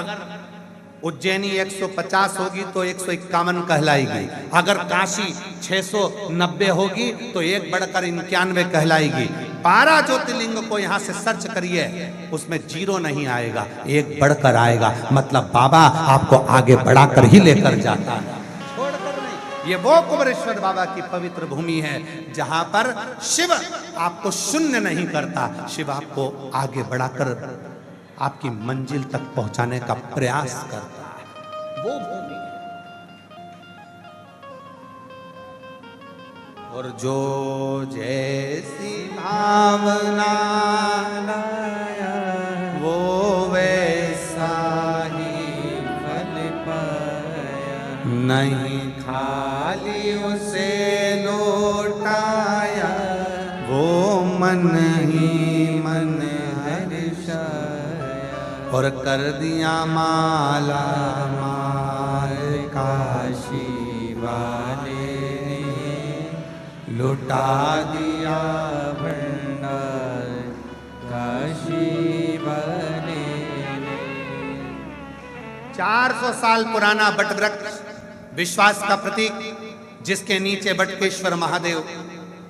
उज्जैनी 150 होगी तो 151 कहलाएगी, अगर काशी 690 होगी तो 1 बढ़कर 91 कहलाएगी। 12 ज्योतिर्लिंग को यहाँ से सर्च करिए, उसमें 0 नहीं आएगा, 1 बढ़कर आएगा। मतलब बाबा आपको आगे बढ़ाकर ही लेकर जाता है, छोड़कर नहीं। ये वो कुबरेश्वर बाबा की पवित्र भूमि है जहां पर शिव आपको शून्य नहीं करता, शिव आपको आगे बढ़ाकर आपकी मंजिल तक पहुंचाने का प्रयास करता है। वो भूमि और जो जैसी भावना वो वैसा ही फल पाया, नहीं खाली उसे लौटाया, वो मन ही मन और कर दिया माला माल। काशी वाले ने लुटा दिया भंडार, काशी वाले ने। 400 साल पुराना बटवृक्ष, विश्वास का प्रतीक, जिसके नीचे बटकेश्वर महादेव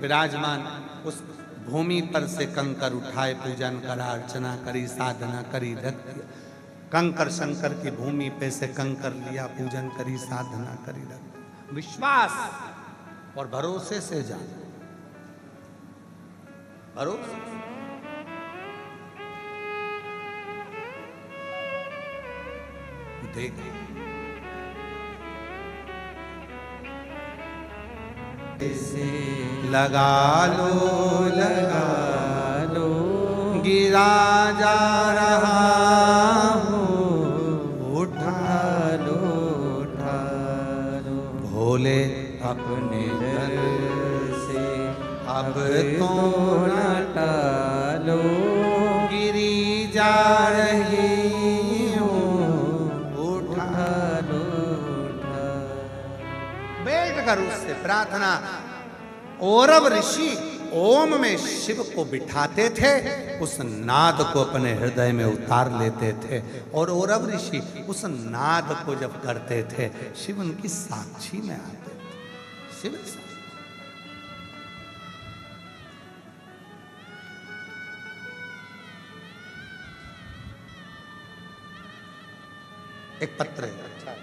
विराजमान, उस भूमि पर से कंकर उठाए, पूजन करा, अर्चना करी, साधना करी, रख दिया। कंकर शंकर की भूमि पे से कंकर लिया, पूजन करी, साधना करी, रख दिया। विश्वास और भरोसे से जा, भरोसे देख से लगा लो, लगा लो, गिरा जा रहा उठा लो, उठा लो, भोले अपने दर से अब तो न टालो, गिरी जा रही हूँ, उठा लो, उठा। बैठ कर उससे प्रार्थना। औरव ऋषि ओम में शिव को बिठाते थे, उस नाद को अपने हृदय में उतार लेते थे, और औरव ऋषि उस नाद को जब करते थे, शिव उनकी साक्षी में आते थे। शिव साक्षी। एक पत्र है, अच्छा।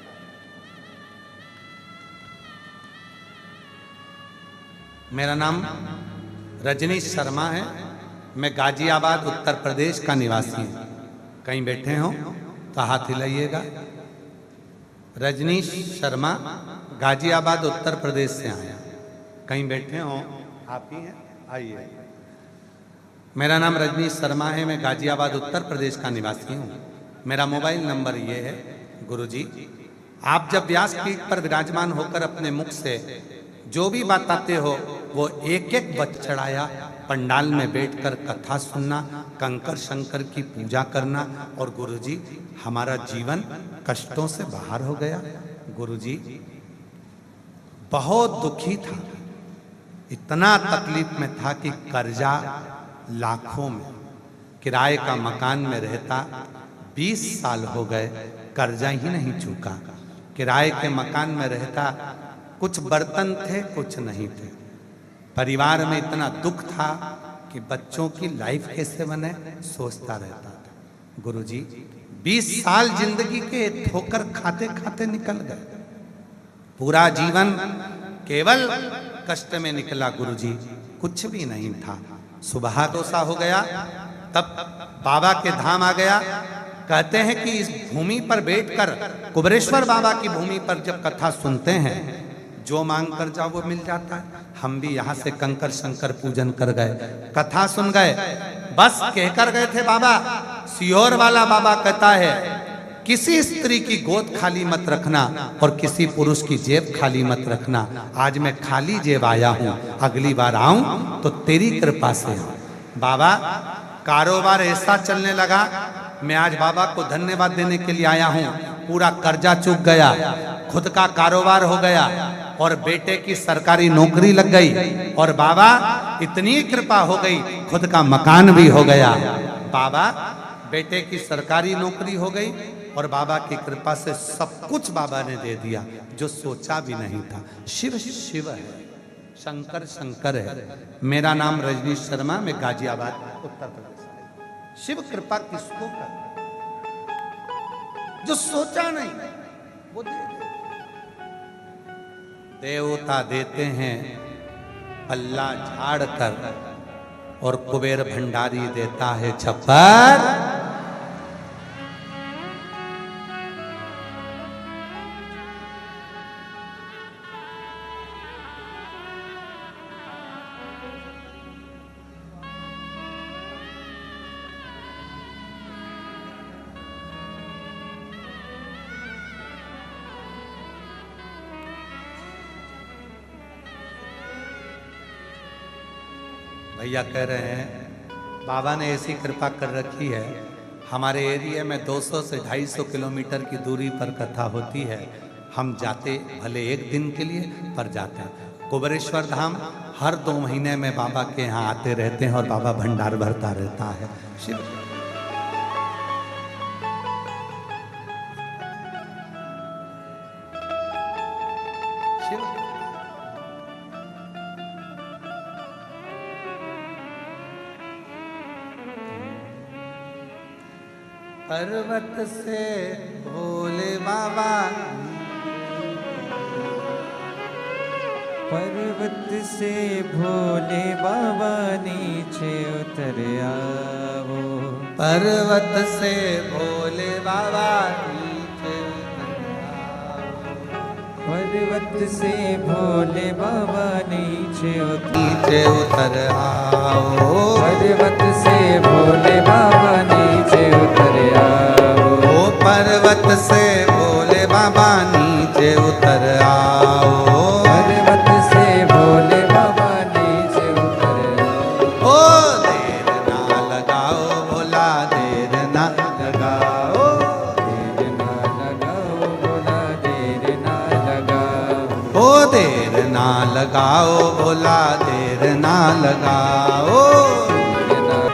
मेरा नाम रजनीश शर्मा है, मैं गाजियाबाद उत्तर प्रदेश का निवासी हूँ। कहीं बैठे हो तो हाथ हिलाइएगा। रजनीश शर्मा, गाजियाबाद उत्तर प्रदेश से आया। कहीं बैठे हो, आप ही हैं, आइए। मेरा नाम रजनीश शर्मा है, मैं गाजियाबाद उत्तर प्रदेश का निवासी हूँ। मेरा मोबाइल नंबर ये है। गुरुजी, आप जब व्यासपीठ पर विराजमान होकर अपने मुख से जो भी बताते हो वो एक एक वच चढ़ाया, पंडाल में बैठकर कथा सुनना, कंकर शंकर की पूजा करना, और गुरुजी हमारा जीवन कष्टों से बाहर हो गया। गुरुजी बहुत दुखी था, इतना तकलीफ में था कि कर्जा लाखों में, किराए का मकान में रहता 20 साल हो गए, कर्जा ही नहीं चुका। किराए के मकान में रहता, कुछ बर्तन थे कुछ नहीं थे। परिवार में इतना दुख था कि बच्चों की लाइफ कैसे बने सोचता रहता था। गुरुजी 20 साल जिंदगी के ठोकर खाते खाते निकल गए, पूरा जीवन केवल कष्ट में निकला। गुरुजी कुछ भी नहीं था। सुबह डोसा हो गया, तब बाबा के धाम आ गया। कहते हैं कि इस भूमि पर बैठकर, कुबरेश्वर बाबा की भूमि पर जब कथा सुनते हैं, जो मांग कर जाओ वो मिल जाता है। हम भी यहाँ से कंकर शंकर पूजन कर गए, कथा सुन गए, बस कहकर गए थे बाबा। सियोर वाला बाबा कहता है किसी स्त्री की गोद खाली मत रखना और किसी पुरुष की जेब खाली मत रखना। आज मैं खाली जेब आया हूँ, अगली बार आऊं तो तेरी कृपा से आऊं। बाबा कारोबार ऐसा चलने लगा, मैं आज बाबा को धन्यवाद देने के लिए आया हूँ। पूरा कर्जा चूक गया, खुद का कारोबार हो गया और बेटे की सरकारी नौकरी लग गई, और बाबा इतनी कृपा हो गई खुद का मकान भी हो गया। बाबा बेटे की सरकारी नौकरी हो गई और बाबा की कृपा से सब कुछ बाबा ने दे दिया जो सोचा भी नहीं था। शिव शिव है, शंकर शंकर है। मेरा नाम रजनीश शर्मा, मैं गाजियाबाद उत्तर प्रदेश। शिव कृपा किसको कर, जो सोचा नहीं वो दे दे। देवता देते हैं पल्ला झाड़ कर और कुबेर भंडारी देता है छप्पर। भैया कह रहे हैं बाबा ने ऐसी कृपा कर रखी है, हमारे एरिया में 200 से 250 किलोमीटर की दूरी पर कथा होती है। हम जाते भले एक दिन के लिए पर जाते हैं। कुबरेश्वर धाम हर 2 महीने में बाबा के यहाँ आते रहते हैं और बाबा भंडार भरता रहता है। शिव शिव पर्वत से भोले बाबा, पर्वत से भोले बाबा नीचे उतर आओ। पर्वत से भोले बाबा नीचे उतर आओ। पर्वत से भोले बाबा नीचे उतर आओ। पर्वत से भोले बाबा नीचे उतर आओ। ओ पर्वत से भोले बाबा नीचे उतर आओ। पर्वत से भोले बाबा नीचे उतर आओ। ओ देर ना लगाओ भोला, देर ना लगाओ। देर ना लगाओ भोला, देर ना लगाओ। ओ देर ना लगाओ भोला, देर ना लगाओ। देर ना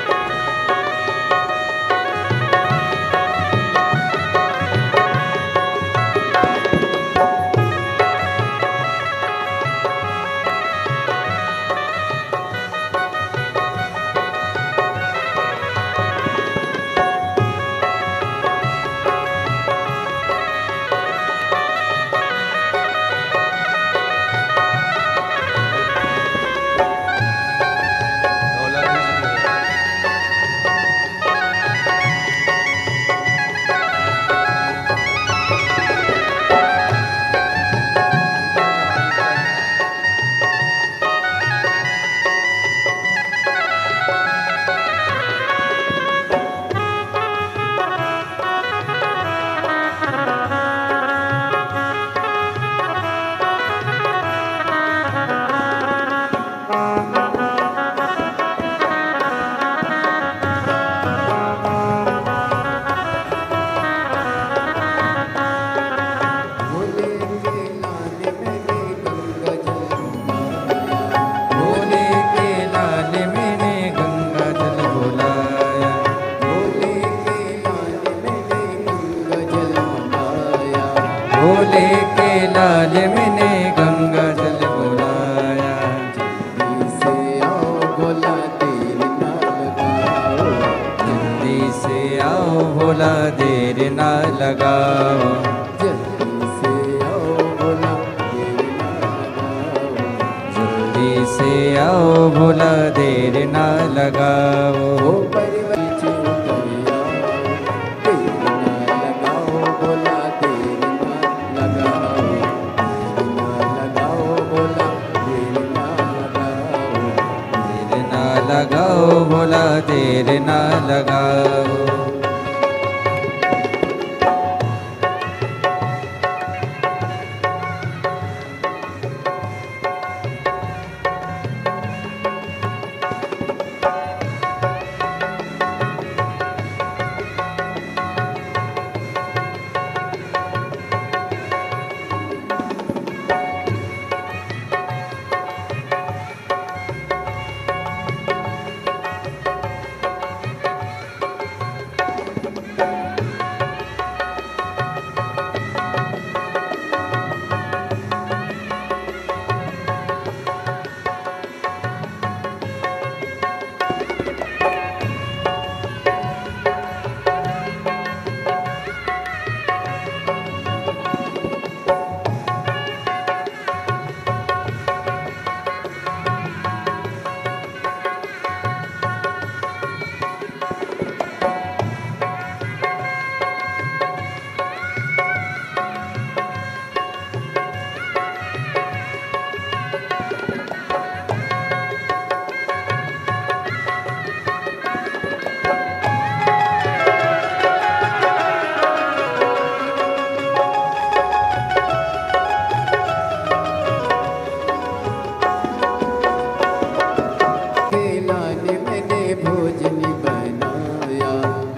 भोले के लाल मैंने गंगा जल बुलाया। जल्दी से आओ भोला, देर ना लगाओ। जल्दी से आओ भोला, देर ना लगाओ। लगाओ भोला, देर ना लगाओ।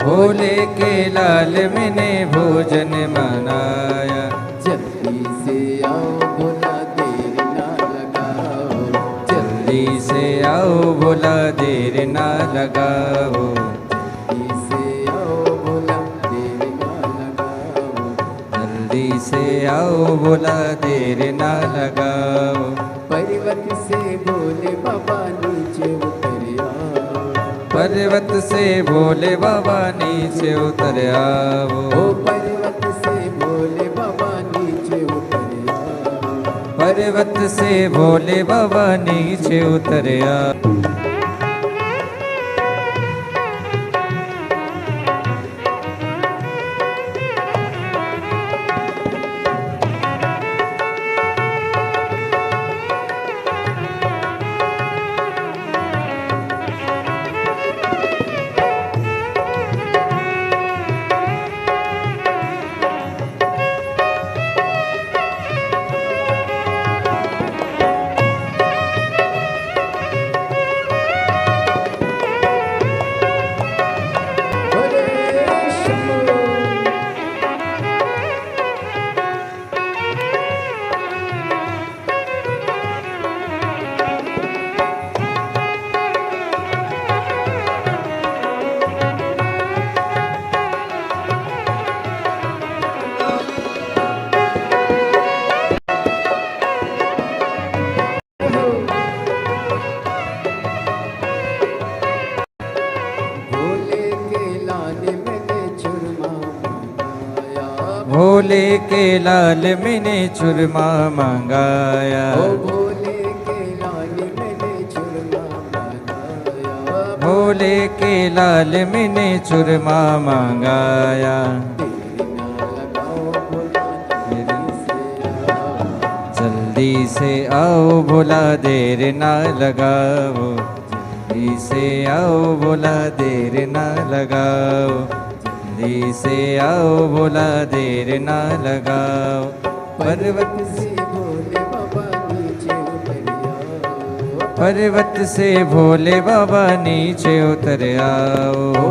भोले के लाल मैंने भोजन मनाया। जल्दी से आओ भोला, देर ना लगाओ। जल्दी से आओ भोला, देर ना लगाओ। जल्दी से आओ भोला, देर ना लगाओ। जल्दी से आओ भोला, देर ना लगाओ। पर्वत से भोले बाबा नीचे उतर आओ। पर्वत से भोले बाबा नीचे उतर आओ। ओ पर्वत से भोले बाबा नीचे उतर आओ। पर्वत से भोले बाबा नीचे उतर आओ। भोले के लाल मैंने चुरमा मंगाया। ओ भोले के लाल मैंने चुरमा मंगाया। भोले के लाल मैंने चुरमा मंगाया। जल्दी से आओ भोला देर ना लगाओ। जल्दी से आओ भोला देर ना लगाओ। जल्दी से आओ भोला देर ना लगाओ। पर्वत से भोले बाबा नीचे उतर आओ। पर्वत से भोले बाबा नीचे उतर आओ।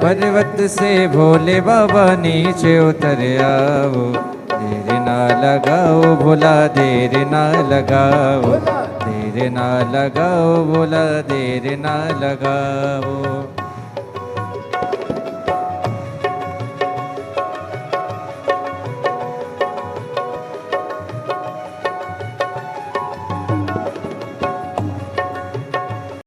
पर्वत से भोले बाबा नीचे उतर आओ। देर ना लगाओ भोला देर ना लगाओ। देर ना लगाओ भोला देर ना लगाओ।